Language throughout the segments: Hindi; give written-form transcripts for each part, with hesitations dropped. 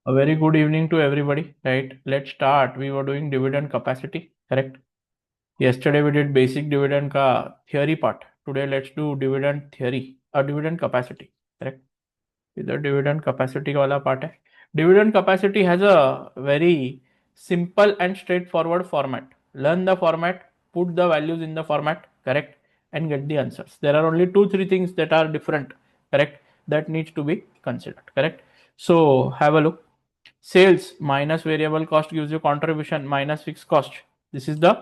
A very good evening to everybody, right? Let's start. We were doing dividend capacity, correct? Yesterday we did basic dividend ka theory part. Today let's do dividend theory or dividend capacity, correct? इधर dividend capacity का वाला part है. Dividend capacity has a very simple and straightforward format. Learn the format, put the values in the format, correct, and get the answers. There are only 2-3 things that are different, correct, that needs to be considered, correct. So have a look. Sales minus variable cost gives you contribution minus fixed cost. This is the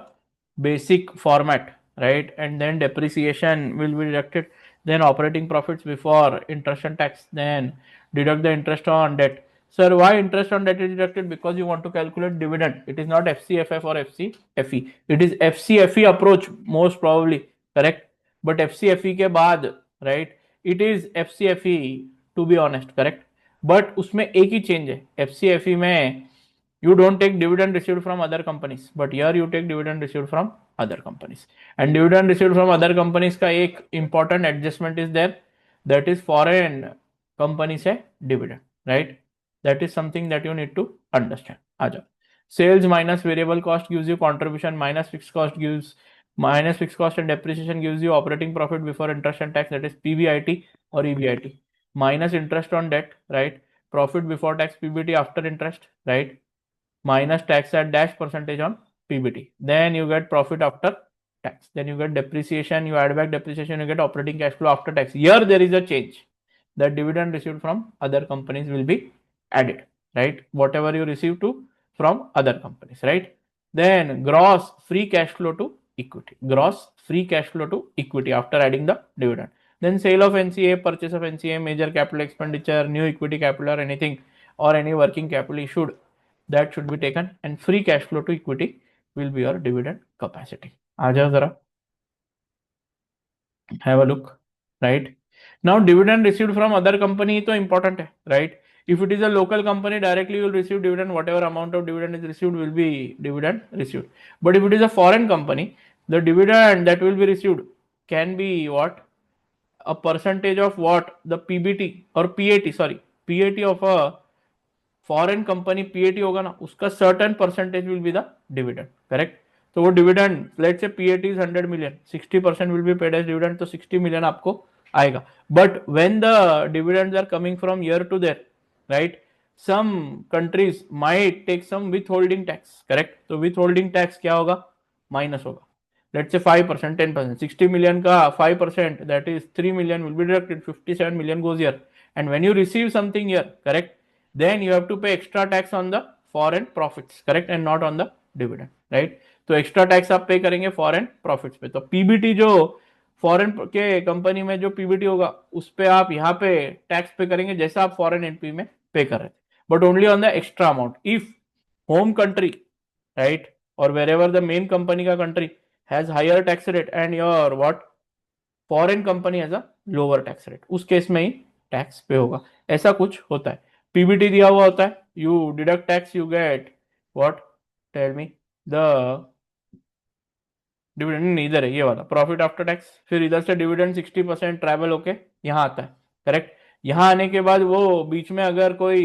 basic format, right? And then depreciation will be deducted, then operating profits before interest and tax, then deduct the interest on debt. Sir, why interest on debt is deducted? Because you want to calculate dividend. It is not FCFF or FCFE. It is FCFE approach most probably, correct? But FCFE के बाद, right? It is FCFE to be honest, correct? But उसमें एक ही चेंज है. एफसीएफई में you don't take dividend received from other companies, but here you take dividend received from other companies. And dividend received from other companies का एक important adjustment is there, that is foreign company से dividend, right? That is something that you need to understand. आ जाओ. Sales minus variable cost gives you contribution minus fixed cost gives minus fixed cost and depreciation gives you operating profit before interest and tax, that is PBIT or EBIT, minus interest on debt, right? Profit before tax PBT after interest, right? Minus tax at dash percentage on PBT. Then you get profit after tax. Then you get depreciation, you add back depreciation, you get operating cash flow after tax. Here there is a change. The dividend received from other companies will be added, right? Whatever you receive to from other companies, right? Then gross free cash flow to equity. Gross free cash flow to equity after adding the dividend. Then sale of NCA, purchase of NCA, major capital expenditure, new equity capital or anything or any working capital issued, that should be taken, and free cash flow to equity will be your dividend capacity. आ जाओ जरा, have a look, right? Now dividend received from other company तो important है, right? If it is a local company, directly you will receive dividend. Whatever amount of dividend is received will be dividend received. But if it is a foreign company, the dividend that will be received can be what? A percentage of what? The PBT or PAT, sorry, PAT of a foreign company PAT होगा ना, उसका certain percentage will be the dividend, correct. तो वो डिविडेंड लेट से PAT is 100 million, 60% will be paid as dividend, तो 60 million आपको आएगा. But when the dividends are coming from here to there, right, some countries might take some withholding tax, correct. तो विथ होल्डिंग टैक्स क्या होगा? माइनस होगा. लेट्स से 5%, 10%, 60 million का 5%, that is 3 million will be deducted, 57 million goes here. And when you receive something here, correct, then you have to pay extra tax on the foreign profits, correct, and not on the dividend, right? तो एक्स्ट्रा टैक्स आप पे करेंगे फॉरेन प्रॉफिट्स पे. तो पीबीटी जो फॉरेन के कंपनी में जो पीबीटी होगा उस पे आप यहाँ पे टैक्स पे करेंगे जैसा आप फॉरेन एनपी में पे कर रहे थे, but only on the extra amount. If home country, right, और wherever the main company का country has higher tax rate and your what foreign company has a lower tax rate, उस केस में ही टैक्स पे होगा. ऐसा कुछ होता है. पीबीटी दिया हुआ होता है, you deduct tax, you get what, tell me, the dividend. इधर है ये वाला प्रॉफिट आफ्टर टैक्स. फिर इधर से डिविडेंड 60% ट्रैवल होके यहाँ आता है, करेक्ट. यहाँ आने के बाद वो बीच में अगर कोई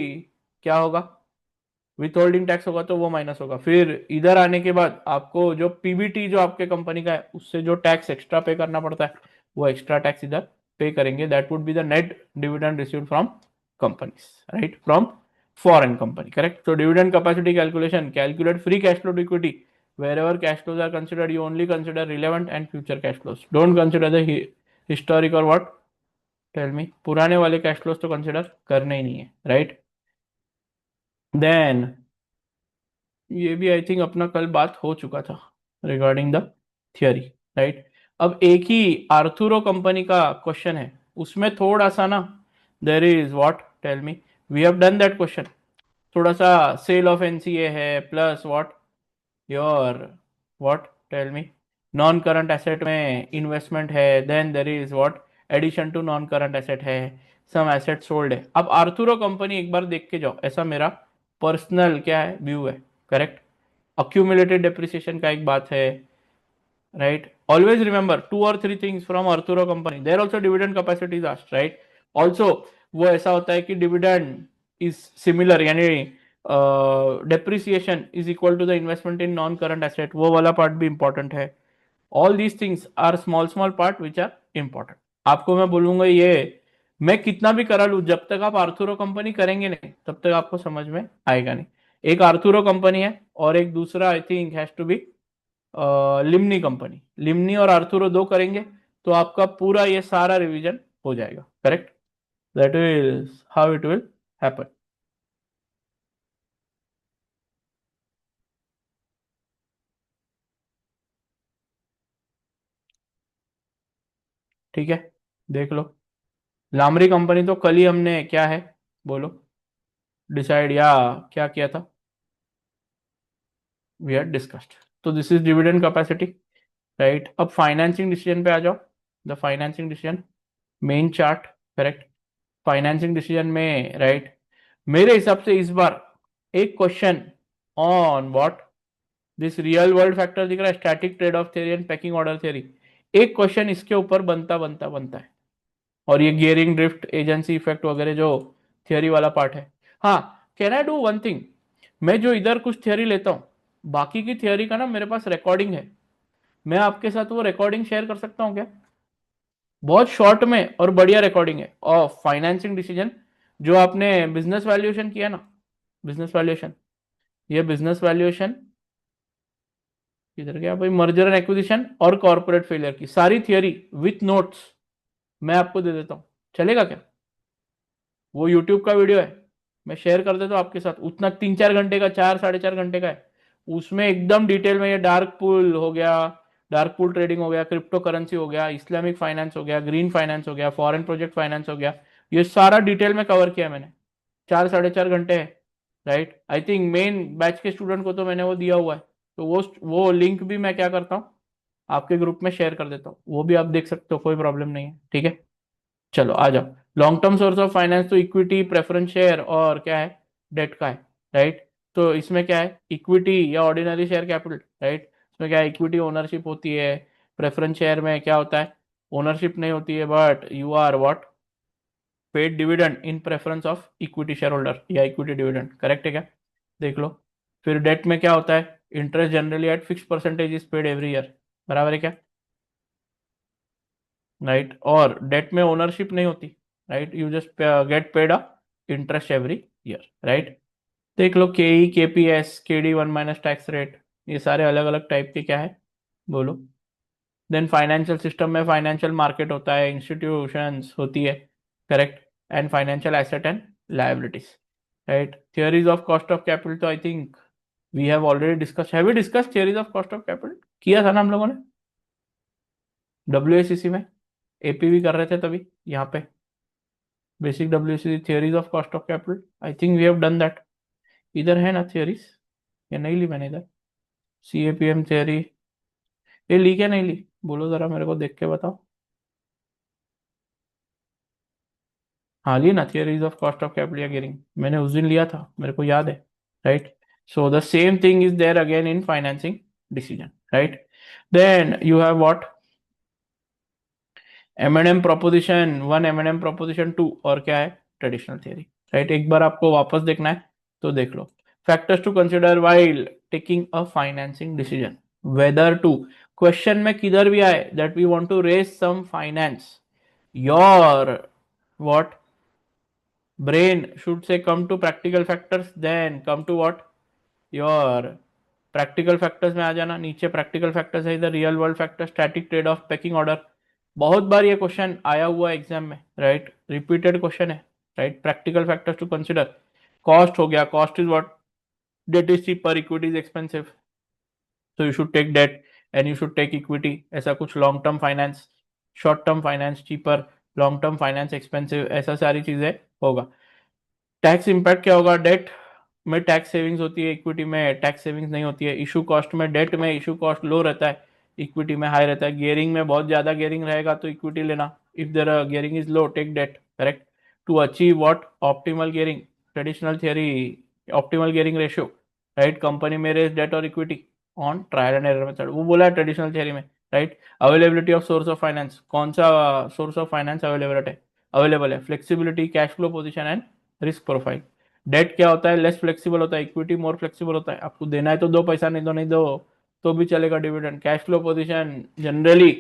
क्या होगा, विथ होल्डिंग टैक्स होगा तो वो माइनस होगा. फिर इधर आने के बाद आपको जो पीबीटी जो आपके कंपनी का है उससे जो टैक्स एक्स्ट्रा पे करना पड़ता है वो एक्स्ट्रा टैक्स इधर पे करेंगे. That would be the net dividend received from companies, right, from foreign company, correct. So dividend capacity calculation, calculate free cash flow to equity. Wherever cash flows are considered, you only consider relevant and future cash flows. Don't consider the historic or what, tell me, पुराने वाले cash flows तो consider करने ही नहीं है, right. Then ये भी आई थिंक अपना कल बात हो चुका था रिगार्डिंग द थियोरी, राइट. अब एक ही आर्थुरो कंपनी का क्वेश्चन है, उसमें थोड़ा सा ना there is what, tell me, we have done that question. थोड़ा सा सेल ऑफ एनसीए है plus what your what, tell me, non current asset में इन्वेस्टमेंट है, then there is what addition to non current asset है, सम एसेट सोल्ड है. अब आर्थुरो कंपनी एक बार देख के जाओ, ऐसा मेरा पर्सनल क्या है व्यू है, करेक्ट. अक्यूमुलेटेड डेप्रिसिएशन का एक बात है, right. Always remember 2 or 3 things from Arturo company. There also dividend capacity is asked, right. Also वो ऐसा होता है कि डिविडेंड इज सिमिलर, यानी depreciation is equal to the investment in non current asset, वो वाला पार्ट भी इंपॉर्टेंट है. All these things are small small part which are important. आपको मैं बोलूंगा ये, मैं कितना भी करा लू, जब तक आप आर्थुरो कंपनी करेंगे नहीं तब तक आपको समझ में आएगा नहीं. एक आर्थुरो कंपनी है और एक दूसरा I think has to be लिमनी कंपनी. लिमनी और आर्थुरो दो करेंगे तो आपका पूरा ये सारा रिवीजन हो जाएगा. Correct. That is how it will happen. ठीक है, देख लो. लामरी कंपनी तो कल ही हमने क्या है, बोलो, डिसाइड या क्या किया था, वी आर डिस्कस्ड. तो this is dividend capacity. Right. अब फाइनेंसिंग डिसीजन पे आ जाओ. The financing decision, main chart. Correct. Financing decision में राइट, मेरे हिसाब से इस बार एक question on what, this real world factor दिख रहा है, static trade of theory and packing order theory. एक क्वेश्चन इसके ऊपर बनता बनता बनता है. और ये गियरिंग ड्रिफ्ट एजेंसी इफेक्ट वगैरह जो थियरी वाला पार्ट है. हाँ, can I do one thing, मैं जो इधर कुछ थियरी लेता हूँ, बाकी की थियरी का ना मेरे पास रिकॉर्डिंग है, मैं आपके साथ वो रिकॉर्डिंग शेयर कर सकता हूँ क्या? बहुत शॉर्ट में और बढ़िया रिकॉर्डिंग है ऑफ फाइनेंसिंग डिसीजन, जो आपने बिजनेस वैल्यूएशन किया ना, बिजनेस वैल्यूएशन, ये बिजनेस वैल्यूएशन किधर गया भाई, मर्जर एंड एक्विजिशन और कॉर्पोरेट फेलियर की सारी थियरी विथ नोट्स मैं आपको दे देता हूँ, चलेगा क्या? वो यूट्यूब का वीडियो है, मैं शेयर कर देता हूँ आपके साथ. उतना 3-4 घंटे का, 4-4.5 घंटे का है. उसमें एकदम डिटेल में ये डार्क पूल हो गया, डार्क पूल ट्रेडिंग हो गया, क्रिप्टो करेंसी हो गया, इस्लामिक फाइनेंस हो गया, ग्रीन फाइनेंस हो गया, फॉरेन प्रोजेक्ट फाइनेंस हो गया, ये सारा डिटेल में कवर किया मैंने. 4-4.5 घंटे है. Right. I think main batch के स्टूडेंट को तो मैंने वो दिया हुआ है, तो वो लिंक भी मैं क्या करता हूँ, आपके ग्रुप में शेयर कर देता हूँ, वो भी आप देख सकते हो, कोई प्रॉब्लम नहीं है. ठीक है. चलो आ जाओ. Long term source of finance तो इक्विटी, प्रेफरेंस शेयर और क्या है, डेट का है. राइट. तो इसमें क्या है, इक्विटी या ऑर्डिनरी शेयर कैपिटल. राइट. इसमें क्या है, इक्विटी ओनरशिप होती है. प्रेफरेंस शेयर में क्या होता है, ओनरशिप नहीं होती है, but you are what, paid dividend in preference of equity shareholder या इक्विटी डिविडेंड. करेक्ट है क्या? देख लो. फिर डेट में क्या होता है, interest generally eight fix percentage is paid every year. बराबर है क्या? राइट. और डेट में ओनरशिप नहीं होती. Right. You just get paid a interest every year. Right. देख लो, K E, K P S, K D one minus tax rate, ये सारे अलग अलग टाइप के क्या है, बोलो. देन फाइनेंशियल सिस्टम में फाइनेंशियल मार्केट होता है, इंस्टीट्यूशंस होती है. Correct. And financial asset and liabilities. Right. Theories of cost of capital तो I think we have already discuss, have we discuss theories of cost of capital, किया था ना हम लोगों ने डब्ल्यू में, एपीवी कर रहे थे तभी यहाँ पे. Basic WC theories of cost of capital, I think we have done that. इधर है ना थियरीज, या नहीं ली मैंने इधर, सीएपीएम थियरी, ये ली क्या नहीं ली, बोलो जरा मेरे को देख के बताओ. हाँ ली ना, theories of cost of capital या गियरिंग, मैंने उस दिन लिया था, मेरे को याद है. Right. So the same thing is there again in financing decision. Right. Then you have what, M proposition 1, M proposition 2, और क्या है, ट्रेडिशनल थियरी. राइट. एक बार आपको वापस देखना है तो देख लो. Factors to consider while taking a financing decision, whether to, question में किधर भी आए that we want to raise some finance, your what brain should say come to practical factors, then come to what, your practical factors में आ जाना. नीचे प्रैक्टिकल फैक्टर्स है, इधर real world factor, static trade off pecking order. बहुत बार ये क्वेश्चन आया हुआ है एग्जाम में. राइट. रिपीटेड क्वेश्चन है. Right. Practical factors to consider, cost हो गया, cost is what, debt is cheaper, equity is expensive, so you should take debt and you should take equity. ऐसा कुछ long term finance, short term finance cheaper, long term finance expensive, ऐसा सारी चीजें होगा. टैक्स इंपैक्ट क्या होगा, डेट में टैक्स सेविंग्स होती है, इक्विटी में टैक्स सेविंग्स नहीं होती है. इशू कॉस्ट में, डेट में इशू कॉस्ट लो रहता है, इक्विटी में हाई रहता है. गियरिंग में बहुत ज्यादा गियरिंग रहेगा तो इक्विटी लेना, if there gearing is low take debt. Correct. To achieve what, optimal gearing, traditional theory, optimal gearing ratio. Right. Company में रेज डेट और equity on trial and error method, वो बोला है ट्रेडिशनल थियरी में. Right. Availability of source of finance, कौन सा सोर्स ऑफ फाइनेंस अवेलेबल है, flexibility, cash flow position and risk profile. Debt क्या होता है, लेस फ्लेक्सिबल होता है, इक्विटी मोर फ्लेक्सिबल होता है, आपको देना है तो दो, पैसा नहीं दो नहीं दो तो भी चलेगा dividend. Cash flow position generally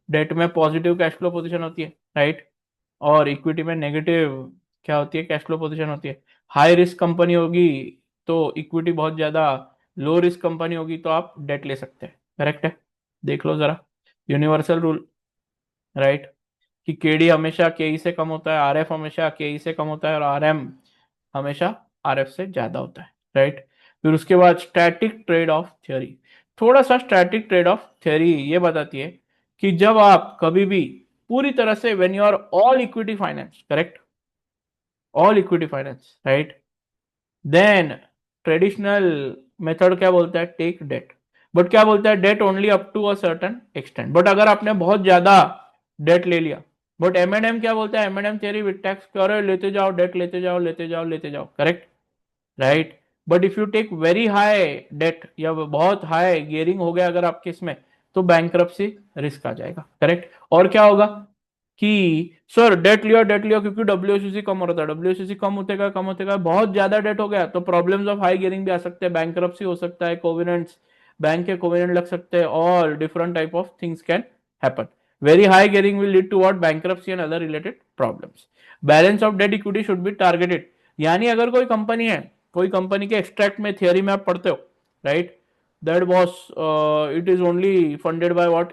debt में पॉजिटिव कैश फ्लो पोजीशन होती है, राइट, और इक्विटी में नेगेटिव क्या होती है, कैश फ्लो पोजीशन होती है। हाई रिस्क कंपनी होगी तो इक्विटी बहुत ज्यादा, लो रिस्क कंपनी होगी तो आप डेट ले सकते हैं, करेक्ट है। देख लो जरा यूनिवर्सल रूल, राइट, कि केडी हमेशा केई से कम होता है, आरएफ हमेशा केई से कम होता है और आरएम हमेशा आरएफ से ज्यादा होता है, राइट। फिर उसके बाद स्टैटिक ट्रेड ऑफ थ्योरी, थोड़ा सा स्टैटिक ट्रेड ऑफ थ्योरी ये बताती है कि जब आप कभी भी पूरी तरह से when you are all equity finance, correct, all equity finance, right, then traditional method क्या बोलता है, टेक डेट, बट क्या बोलता है, debt only up to a certain extent. But अगर आपने बहुत ज्यादा डेट ले लिया, बट एम क्या बोलता है, एम थ्योरी विद टैक्स करो, लेते जाओ डेट, लेते जाओ लेते जाओ लेते जाओ, correct, right. But if you take very high debt या बहुत हाई गियरिंग हो गया अगर आपके इसमें, तो बैंक्रप्सी रिस्क आ जाएगा, करेक्ट। और क्या होगा कि सर डेट लिया क्योंकि डब्ल्यूसीसी कम हो रहा था, डब्ल्यूसीसी कम होते गया, बहुत ज्यादा डेट हो गया तो प्रॉब्लम्स ऑफ हाई गियरिंग भी आ सकते हैं, बैंक्रप्सी हो सकता है, कोविनेंट्स, बैंक के कोविनेंट लग सकते हैं, all different type of things can happen. Very high gearing will lead to what, bankruptcy and other related problems. Balance of debt equity should be targeted, यानी अगर कोई कंपनी है, कोई कंपनी के एक्सट्रैक्ट में थियरी में आप पढ़ते हो, right, that was it is only funded by what,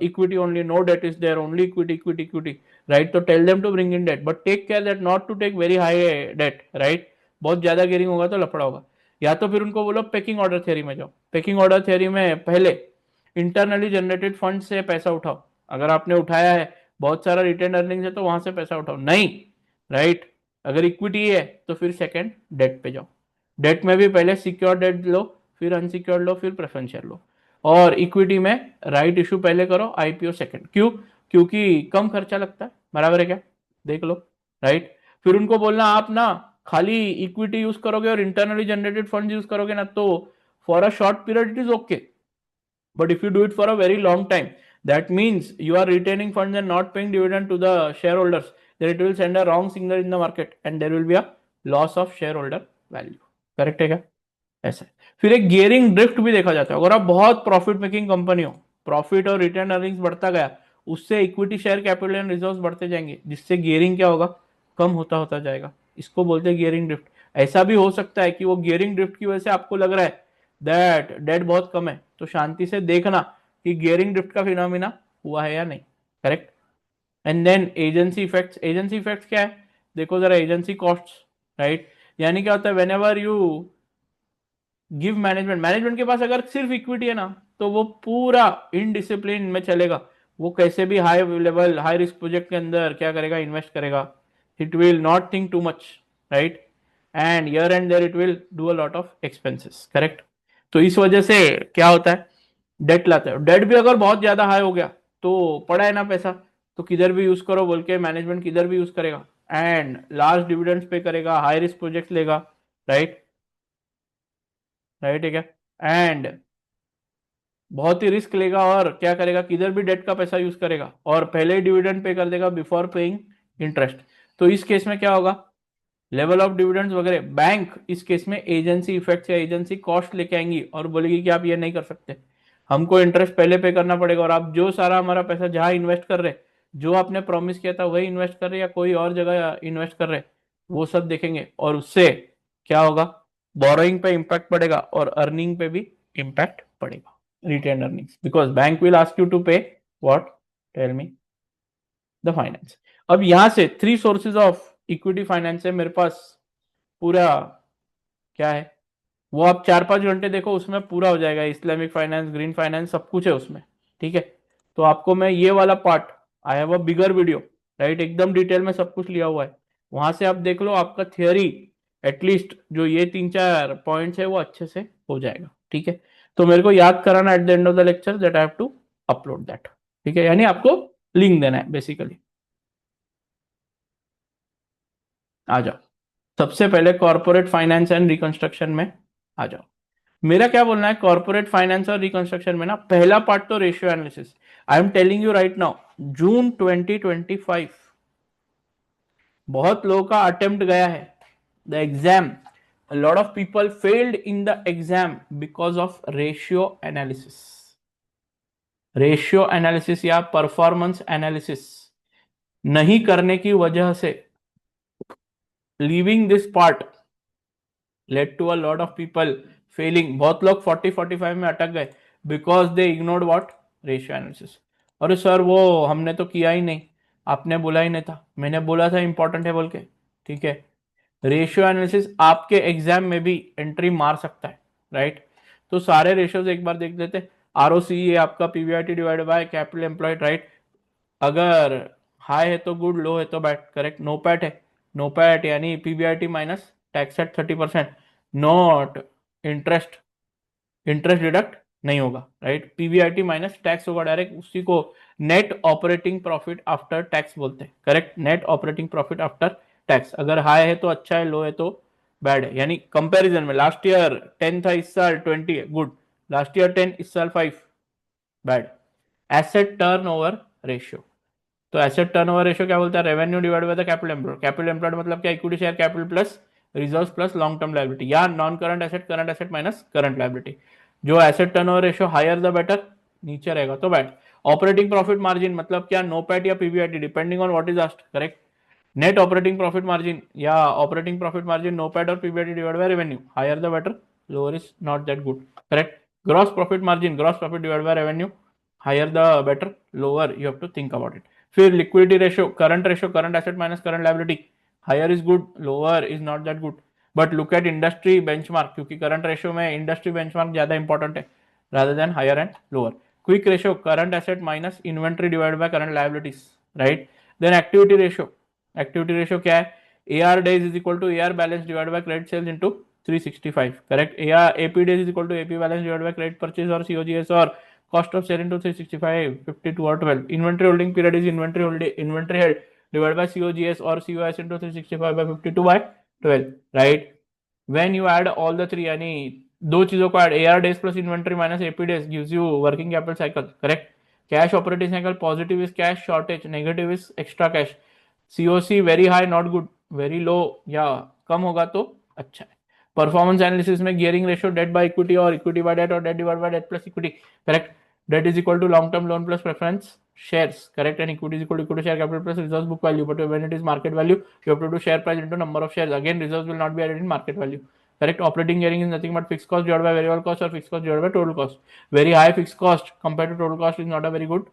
equity only, no debt is there, only equity, right, तो tell them to bring in debt but take care that not to take very high debt, right, बहुत ज्यादा गियरिंग होगा तो लफड़ा होगा। या तो फिर उनको बोलो पेकिंग ऑर्डर थ्योरी में जाओ, पेकिंग ऑर्डर थ्योरी में पहले इंटरनली जनरेटेड फंड से पैसा उठाओ, अगर आपने उठाया है बहुत सारा रिटेन अर्निंग है तो वहां से पैसा उठाओ, नहीं, राइट, अगर इक्विटी है तो फिर सेकंड डेट पे जाओ, डेट में भी पहले सिक्योर डेट लो, फिर अनसिक्योर्ड लो, फिर प्रेफरेंशियल लो, और इक्विटी में राइट इशू पहले करो, आईपीओ सेकंड, क्यों, क्योंकि कम खर्चा लगता है, बराबर है क्या, देख लो, राइट। फिर उनको बोलना आप ना खाली इक्विटी यूज करोगे और इंटरनली जनरेटेड फंड यूज करोगे ना तो for a short period it is okay, but if you do it for a very long time, that means you are retaining funds and not paying dividend to the shareholders, then it will send a wrong signal in the market and there will be a loss of shareholder value, correct है क्या, ऐसा है। फिर एक गियरिंग ड्रिफ्ट भी देखा जाता है, अगर आप बहुत प्रॉफिट मेकिंग कंपनी हो, प्रॉफिट और रिटर्न अर्निंग्स बढ़ता गया, उससे equity share capital and reserves बढ़ते जाएंगे, जिससे गियरिंग क्या होगा, कम होता होता जाएगा, इसको बोलते हैं गियरिंग ड्रिफ्ट। ऐसा भी हो सकता है कि वो गियरिंग ड्रिफ्ट की वजह से आपको लग रहा है दैट डेट बहुत कम है, तो शांति से देखना कि गियरिंग ड्रिफ्ट का फिनोमिना हुआ है या नहीं, correct. And then agency effects, agency effects क्या है, देखो जरा, एजेंसी कॉस्ट्स, राइट, यानी क्या होता है, when ever you give management, management के पास अगर सिर्फ इक्विटी है ना तो वो पूरा इनडिसिप्लिन में चलेगा, वो कैसे भी high level high risk project के अंदर क्या करेगा, इन्वेस्ट करेगा, it will not think too much, right, and here and there it will do a lot of expenses, correct. तो इस वजह से क्या होता है, डेट लाते हैं, डेट भी अगर बहुत ज्यादा हाई हो गया तो पड़ा है ना पैसा, तो किधर भी यूज करो बोल के मैनेजमेंट किधर भी यूज करेगा एंड लार्ज डिविडेंड्स पे करेगा, हाई रिस्क प्रोजेक्ट लेगा, राइट, राइट है क्या, एंड बहुत ही रिस्क लेगा और क्या करेगा, किधर भी डेट का पैसा यूज करेगा और पहले ही डिविडेंड पे कर देगा बिफोर पेइंग इंटरेस्ट। तो इस केस में क्या होगा, लेवल ऑफ डिविडेंड्स वगैरह, बैंक इस केस में एजेंसी इफेक्ट या एजेंसी कॉस्ट लेके आएंगी और बोलेगी कि आप ये नहीं कर सकते, हमको इंटरेस्ट पहले पे करना पड़ेगा, और आप जो सारा हमारा पैसा जहां इन्वेस्ट कर रहे, जो आपने प्रॉमिस किया था वही इन्वेस्ट कर रहे या कोई और जगह इन्वेस्ट कर रहे, वो सब देखेंगे, और उससे क्या होगा, बोरोइंग पे इंपैक्ट पड़ेगा और अर्निंग पे भी इंपैक्ट पड़ेगा, retain earnings, because bank will ask you to pay what, tell me, the finance. अब यहां से three sources of equity finance है मेरे पास, पूरा क्या है वो आप 4-5 घंटे देखो उसमें पूरा हो जाएगा, इस्लामिक फाइनेंस, ग्रीन फाइनेंस, सब कुछ है उसमें, ठीक है। तो आपको मैं ये वाला part, I have a bigger video, right, एकदम डिटेल में सब कुछ लिया हुआ है, वहां से आप देख लो, आपका थियोरी एटलीस्ट जो ये 3-4 पॉइंट्स है वो अच्छे से हो जाएगा, ठीक है। तो मेरे को याद कराना at the end of the lecture that I have to upload that, ठीक है, यानी आपको लिंक देना है बेसिकली। आ जाओ, सबसे पहले कॉर्पोरेट फाइनेंस एंड रिकंस्ट्रक्शन में आ जाओ। मेरा क्या बोलना है, कॉर्पोरेट फाइनेंस और रिकंस्ट्रक्शन में ना पहला पार्ट तो ratio analysis, I am telling you right now, June 2025 बहुत लोगों का अटेम्प्ट गया है, the exam, a lot of people failed in the exam because of ratio analysis या परफॉर्मेंस एनालिसिस नहीं करने की वजह से leaving this part led to a lot of people failing. बहुत लोग 40-45 में अटक गए because they ignored what, ratio analysis. अरे सर वो हमने तो किया ही नहीं, आपने बोला ही नहीं था, मैंने बोला था इंपॉर्टेंट है बोल के. ठीक है, रेशियो एनालिसिस आपके एग्जाम में भी एंट्री मार सकता है, राइट. तो सारे रेशियोज एक बार देख लेते. आरओसी है आपका PBIT divided by capital employed, right. अगर हाई है तो गुड, लो है तो बैड, करेक्ट. नो पैट है, नो पैट यानी PBIT minus tax at 30%, not interest, interest deduct नहीं होगा, राइट. पीबीआईटी माइनस टैक्स होगा डायरेक्ट, उसी को net operating profit after tax बोलते हैं, करेक्ट. Net operating profit after tax. अगर हाई है तो अच्छा है, लो है तो बैड है. यानी कंपैरिजन में लास्ट ईयर 10 था, इस साल 20 है, गुड. लास्ट ईयर 10, इस साल 5, बैड. Asset turnover ratio. तो एसेट टर्नओवर रेशियो क्या बोलता है, revenue divide by the capital employed. Capital employed मतलब क्या, equity share capital plus reserves plus long term liability, या non current asset minus current liability. जो asset turnover ratio higher the better, नीचे रहेगा तो बैड. ऑपरेटिंग प्रॉफिट मार्जिन मतलब क्या, नो पैट या PBIT depending on what is asked, correct. Net operating profit margin या operating profit margin, NOPAT और PBIT divide by revenue, higher the better, lower is not that good, correct. Gross profit margin, gross profit divide by revenue, higher the better, lower you have to think about it. फिर liquidity ratio, current asset minus current liability, higher is good, lower is not that good. But look at industry benchmark, क्योंकि करंट रेशियो में इंडस्ट्री बेंचमार्क ज्यादा इंपॉर्टेंट है rather than higher and lower. Quick ratio, current asset minus inventory divided by current liabilities, right. Then activity ratio क्या है, AR days is equal to AR balance divided by credit sales into 365, correct. AP days is equal to AP balance divided by credit purchase or COGS or cost of sale into 365, 52 or 12. Inventory holding period is inventory held divided by COGS or COS into 365 by 52 by 12, right. When you add all the three, यानी दो चीजों को add, AR days plus inventory minus AP days gives you working capital cycle, correct. Cash operating cycle, positive is cash shortage, negative is extra cash. COC very high not good, very low या कम होगा तो अच्छा है. परफॉर्मेंस एनालिसिस में gearing ratio, debt by equity और इक्विटी बाय डेट और debt divide by debt plus equity, correct. Debt is equal to long term loan plus preference shares, correct. And equity is equal to equity share capital plus reserves book value, but when it is market value you have to do share price into number of shares. Again reserves will not be added in market value, correct. Operating gearing is nothing but fixed cost divided by variable cost or fixed cost divided by total cost. Very high fixed cost compared to total cost is not a very good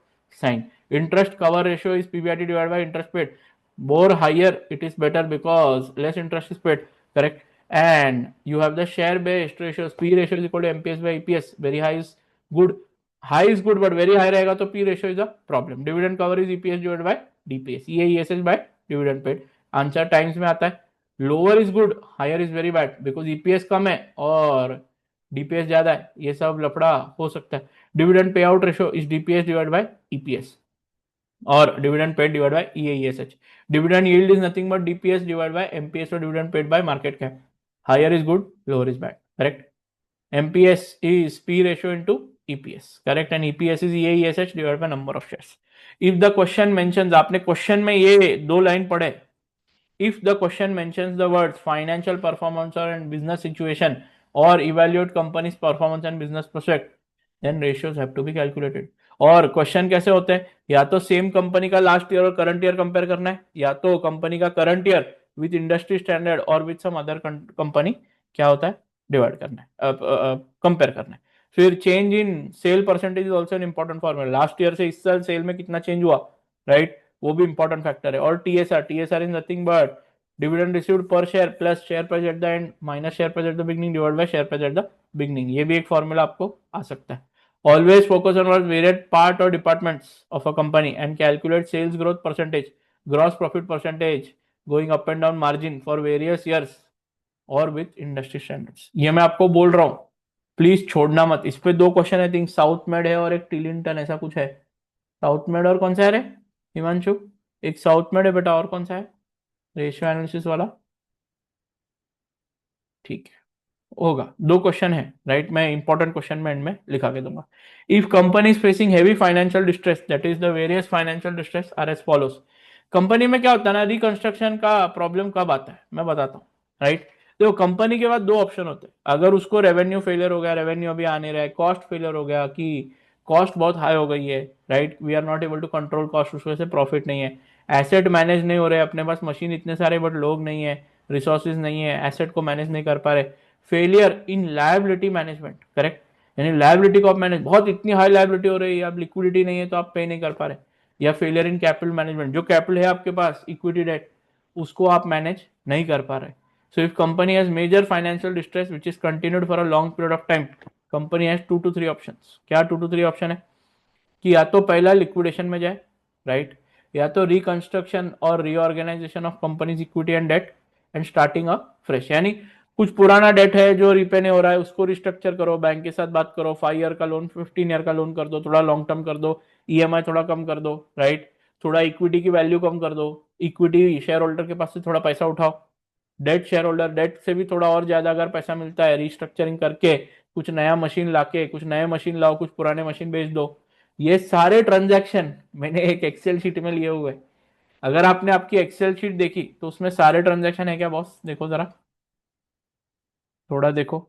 sign. Interest cover ratio is PBIT divided by interest paid. More higher it is better because less interest is paid, correct. And you have the share based ratios. P ratio is equal to MPS by EPS. Very high is good, high is good but very high रहेगा तो P ratio is a problem. Dividend cover is EPS divided by DPS, ESS by dividend paid. Answer times में आता है. Lower is good, higher is very bad, because EPS कम है और डीपीएस ज्यादा है, ये सब लफड़ा हो सकता है. Dividend payout ratio is DPS divide by EPS और dividend paid divide by ESH. Dividend yield is nothing but DPS divide by MPS और dividend paid by market cap. Higher is good, lower is bad, correct. MPS is P ratio into EPS, correct. And EPS is EAESH divided by number of shares. If the question mentions, आपने क्वेश्चन में ये दो लाइन पढ़े, if the question mentions the words financial performance or and business situation or evaluate company's performance and business prospect, then ratios have to be calculated. और क्वेश्चन कैसे होते हैं, या तो सेम कंपनी का लास्ट ईयर और करंट ईयर कंपेयर करना है, या तो कंपनी का current year with industry standard और विथ सम अदर कंपनी क्या होता है, डिवाइड करना है, कंपेयर करना है. फिर change in sale percentage is also an important formula. Last year से इस साल सेल में कितना चेंज हुआ, राइट, वो भी इंपॉर्टेंट फैक्टर है. और TSR is nothing but dividend received per share plus share price at the end minus share price at the beginning divide by share price at the beginning. ये भी एक फॉर्मूला आपको आ सकता है. Always focus on varied part और departments of a company and calculate sales growth percentage, gross profit percentage, going up and down margin for various years और विथ इंडस्ट्री स्टैंडर्ड्स. ये मैं आपको बोल रहा हूं, प्लीज छोड़ना मत. इस पे दो question I think south made है और एक टिलिंगटन ऐसा कुछ है. साउथ मेड और कौन सा है रे हिमांशु, एक साउथ मेड है बेटा और कौन सा है, रेशियो एनालिसिस वाला, ठीक है होगा. दो क्वेश्चन है, राइट. मैं इंपॉर्टेंट क्वेश्चन में एंड में लिखा के दूंगा. If company is facing heavy financial distress, that is the various financial distress are as follows. Company में क्या होता है ना, रिकंस्ट्रक्शन का प्रॉब्लम कब आता है मैं बताता हूँ, राइट. देखो कंपनी के बाद दो ऑप्शन होते हैं, अगर उसको रेवेन्यू फेलियर हो गया, रेवेन्यू अभी आ नहीं रहा है, कॉस्ट फेलियर हो गया कि कॉस्ट बहुत हाई हो गई है, right, we are not able to control cost, उस वजह से प्रॉफिट नहीं है, एसेट मैनेज नहीं हो रहे, अपने पास मशीन इतने सारे बट लोग नहीं है, रिसोर्सेज नहीं है, एसेट को मैनेज नहीं कर पा रहे, failure in liability management, correct, यानी लायबिलिटी को आप मैनेज, बहुत इतनी हाई लायबिलिटी हो रही है, आप लिक्विडिटी नहीं है तो आप पे नहीं कर पा रहे, या फेलियर इन कैपिटल मैनेजमेंट, जो कैपिटल है आपके पास इक्विटी डेट उसको आप मैनेज नहीं कर पा रहे. So if company has major financial distress which is continued for a long period of time, company has 2 to 3 options. क्या 2 to 3 ऑप्शन है कि या तो पहला लिक्विडेशन में जाए, राइट, या तो रिकंस्ट्रक्शन और reorganisation of company's equity and debt and starting a fresh, यानी कुछ पुराना डेट है जो रिपे नहीं हो रहा है उसको रिस्ट्रक्चर करो, बैंक के साथ बात करो, 5 ईयर का लोन 15 ईयर का लोन कर दो, थोड़ा लॉन्ग टर्म कर दो, ईएमआई थोड़ा कम कर दो, राइट, थोड़ा इक्विटी की वैल्यू कम कर दो, इक्विटी शेयर होल्डर के पास से थोड़ा पैसा उठाओ, डेट शेयर होल्डर डेट से भी थोड़ा और ज्यादा अगर पैसा मिलता है रिस्ट्रक्चरिंग करके कुछ नया मशीन लाके, कुछ नए मशीन लाओ, कुछ पुराने मशीन बेच दो. ये सारे ट्रांजैक्शन मैंने एक एक्सेल शीट में लिए हुए. अगर आपने आपकी एक्सेल शीट देखी तो उसमें सारे ट्रांजैक्शन है क्या बॉस, देखो जरा, थोड़ा देखो.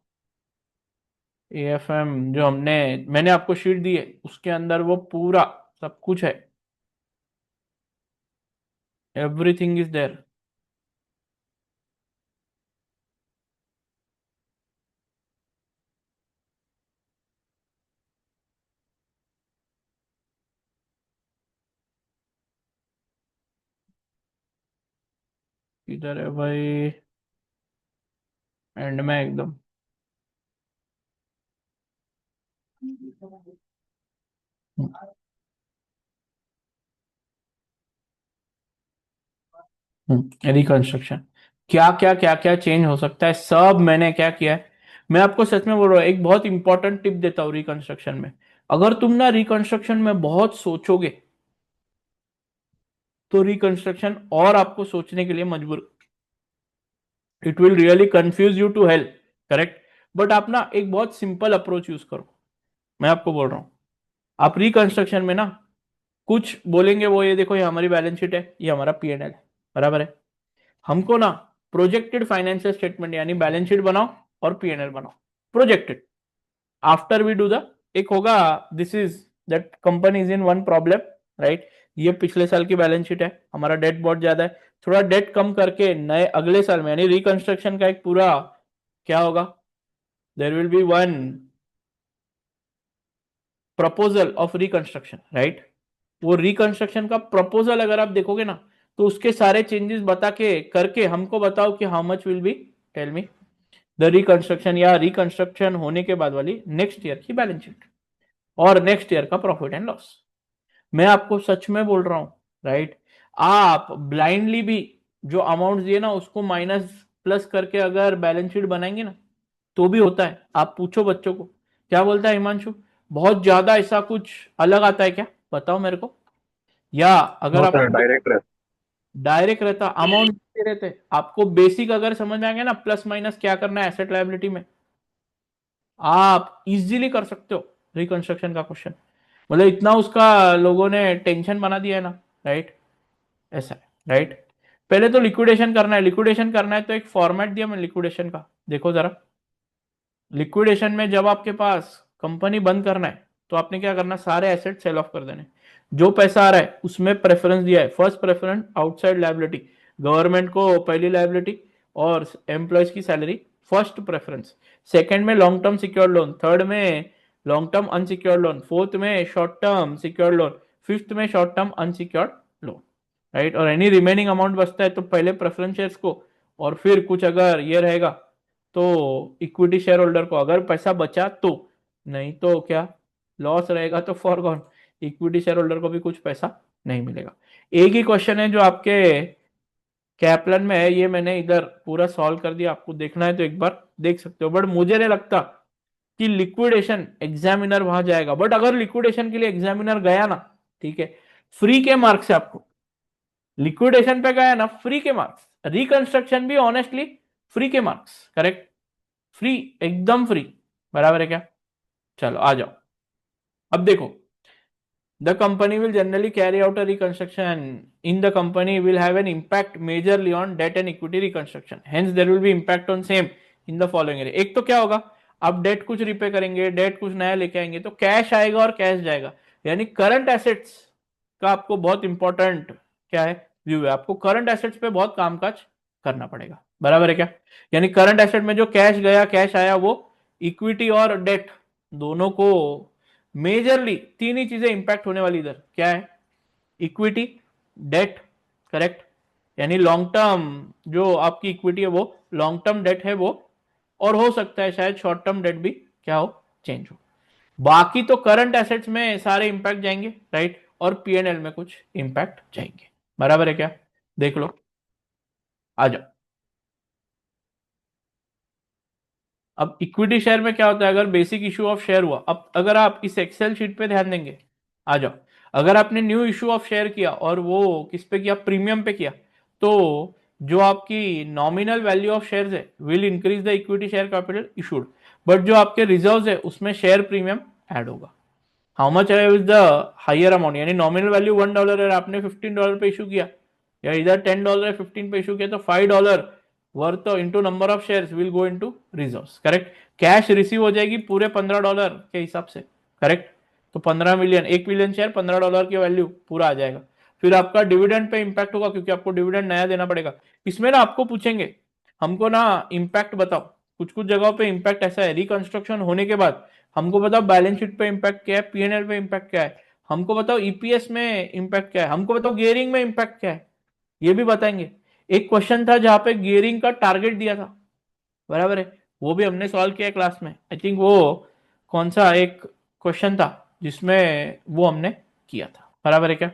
एएफएम जो मैंने आपको शीट दी है उसके अंदर वो पूरा सब कुछ है, एवरीथिंग इज देयर. इधर है भाई, एंड में एकदम. रिकंस्ट्रक्शन, क्या क्या चेंज हो सकता है, सब मैंने क्या किया है. मैं आपको सच में बोल रहा हूँ, एक बहुत इंपॉर्टेंट टिप देता हूँ रिकंस्ट्रक्शन में. अगर तुम ना रिकंस्ट्रक्शन में बहुत सोचोगे तो रिकंस्ट्रक्शन और आपको सोचने के लिए मजबूर, it will really confuse you to help, correct. But आप ना एक बहुत सिंपल अप्रोच यूज करो. मैं आपको बोल रहा हूँ, आप रिकंस्ट्रक्शन में ना कुछ बोलेंगे, वो ये देखो ये हमारी बैलेंस शीट है, ये हमारा पीएनएल है, बराबर है, हमको ना प्रोजेक्टेड फाइनेंशियल स्टेटमेंट यानी बैलेंस शीट बनाओ और पीएनएल बनाओ, projected. After we do the, एक होगा, this is that company is in one problem, right, ये पिछले साल की बैलेंस शीट है, हमारा डेट बहुत ज्यादा है, थोड़ा डेट कम करके नए अगले साल में यानी रिकंस्ट्रक्शन का एक पूरा क्या होगा, there will be one proposal of reconstruction, right. वो रिकंस्ट्रक्शन का प्रपोजल अगर आप देखोगे ना तो उसके सारे चेंजेस बता के करके हमको बताओ कि how much will be, tell me the reconstruction, या रिकंस्ट्रक्शन होने के बाद वाली नेक्स्ट ईयर की बैलेंस शीट और नेक्स्ट ईयर का प्रॉफिट एंड लॉस. मैं आपको सच में बोल रहा हूं, राइट, आप ब्लाइंडली भी जो अमाउंट दिए ना उसको माइनस प्लस करके अगर बैलेंस शीट बनाएंगे ना तो भी होता है. आप पूछो बच्चों को, क्या बोलता है हिमांशु, बहुत ज्यादा ऐसा कुछ अलग आता है क्या, बताओ मेरे को. या अगर नो आप सर, डायरेक्ट है। डायरेक्ट रहता, अमाउंट रहते, आपको बेसिक अगर समझ में आ गया ना प्लस माइनस क्या करना है एसेट लायबिलिटी में, आप इजीली कर सकते हो रिकंस्ट्रक्शन का क्वेश्चन. मतलब इतना उसका लोगों ने टेंशन बना दिया है ना, राइट, ऐसा है, राइट. पहले तो लिक्विडेशन करना है, लिक्विडेशन करना है तो एक फॉर्मेट दिया मैं लिक्विडेशन का, देखो जरा. लिक्विडेशन में जब आपके पास कंपनी बंद करना है तो आपने क्या करना, सारे एसेट सेल ऑफ कर देने, जो पैसा आ रहा है उसमें प्रेफरेंस दिया है, first preference outside liability, government को पहली लायबिलिटी और एम्प्लॉयज की सैलरी फर्स्ट प्रेफरेंस, सेकंड में long term secured loan, third में long term unsecured loan, fourth में short term secured loan, fifth में short term unsecured loan, right. और एनी रिमेनिंग अमाउंट बचता है तो पहले प्रेफरेंस शेयर्स को, और फिर कुछ अगर ये रहेगा तो इक्विटी शेयर होल्डर को, अगर पैसा बचा तो, नहीं तो क्या, लॉस रहेगा तो फॉरगॉन, इक्विटी शेयर होल्डर को भी कुछ पैसा नहीं मिलेगा. एक ही क्वेश्चन है जो आपके कैप्लन में है, ये मैंने इधर पूरा सॉल्व कर दिया, आपको देखना है तो एक बार देख सकते हो, बट मुझे नहीं लगता कि लिक्विडेशन एग्जामिनर वहां जाएगा, बट अगर लिक्विडेशन के लिए एग्जामिनर गया ना, ठीक है, फ्री के मार्क्स है आपको, लिक्विडेशन पे गया ना फ्री के मार्क्स, रिकंस्ट्रक्शन भी ऑनेस्टली फ्री के मार्क्स, करेक्ट, फ्री, एकदम फ्री, बराबर है क्या. चलो आ जाओ, अब देखो The company will generally carry out a reconstruction. In the company will have an impact majorly on debt and equity reconstruction. Hence there will be impact on same in the following area. एक तो क्या होगा, आप डेट कुछ रिपे करेंगे, डेट कुछ नया लेके आएंगे, तो कैश आएगा और कैश जाएगा, यानी करंट एसेट्स का आपको बहुत इंपॉर्टेंट क्या है, व्यू है। आपको करंट एसेट्स पे बहुत कामकाज करना पड़ेगा, बराबर है क्या। यानी करंट एसेट में जो कैश गया कैश आया वो इक्विटी और डेट दोनों को मेजरली तीन ही चीजें इंपैक्ट होने वाली इधर क्या है, इक्विटी, डेट, करेक्ट। यानी लॉन्ग टर्म जो आपकी इक्विटी है वो, लॉन्ग टर्म डेट है वो, और हो सकता है शायद शॉर्ट टर्म डेट भी क्या हो, चेंज हो। बाकी तो करंट एसेट्स में सारे इंपैक्ट जाएंगे, राइट, और पीएनएल में कुछ इंपैक्ट जाएंगे, बराबर है क्या। देख लो, आ जाओ। अब इक्विटी शेयर में क्या होता है, अगर बेसिक इशू ऑफ शेयर हुआ, अब अगर आप इस एक्सेल शीट पे ध्यान देंगे, आ जाओ, अगर आपने न्यू इशू ऑफ शेयर किया और वो किस पे किया, प्रीमियम पे किया, तो जो आपकी नॉमिनल वैल्यू ऑफ शेयर्स है will increase the equity share capital issued, but जो आपके रिजर्व्स है उसमें शेयर प्रीमियम ऐड होगा। हाउ मच है विद द हायर अमाउंट, यानी नॉमिनल वैल्यू $1 है, आपने $15 पे इशू किया, या इधर $10 है 15 पे इशू किया, तो $5 worth into number of shares will go into reserves, correct. Cash receive हो जाएगी पूरे $15 के हिसाब से, करेक्ट। तो 15 मिलियन, 1 मिलियन शेयर, $15 की वैल्यू पूरा आ जाएगा। फिर आपका डिविडेंड पे इंपैक्ट होगा क्योंकि आपको डिविडेंड नया देना पड़ेगा। इसमें ना आपको पूछेंगे, हमको ना इंपैक्ट बताओ, कुछ कुछ जगहों पे इंपैक्ट ऐसा है, रिकंस्ट्रक्शन होने के बाद हमको बताओ बैलेंस शीट पे इंपैक्ट क्या है, पीएनएल पे इंपैक्ट क्या है, हमको बताओ ईपीएस में इंपैक्ट क्या है, हमको बताओ गियरिंग में इंपैक्ट क्या है, ये भी बताएंगे। एक क्वेश्चन था जहां पे गियरिंग का टारगेट दिया था, बराबर है, वो भी हमने सॉल्व किया क्लास में। आई थिंक वो कौन सा एक क्वेश्चन था जिसमें वो हमने किया था, बराबर है क्या।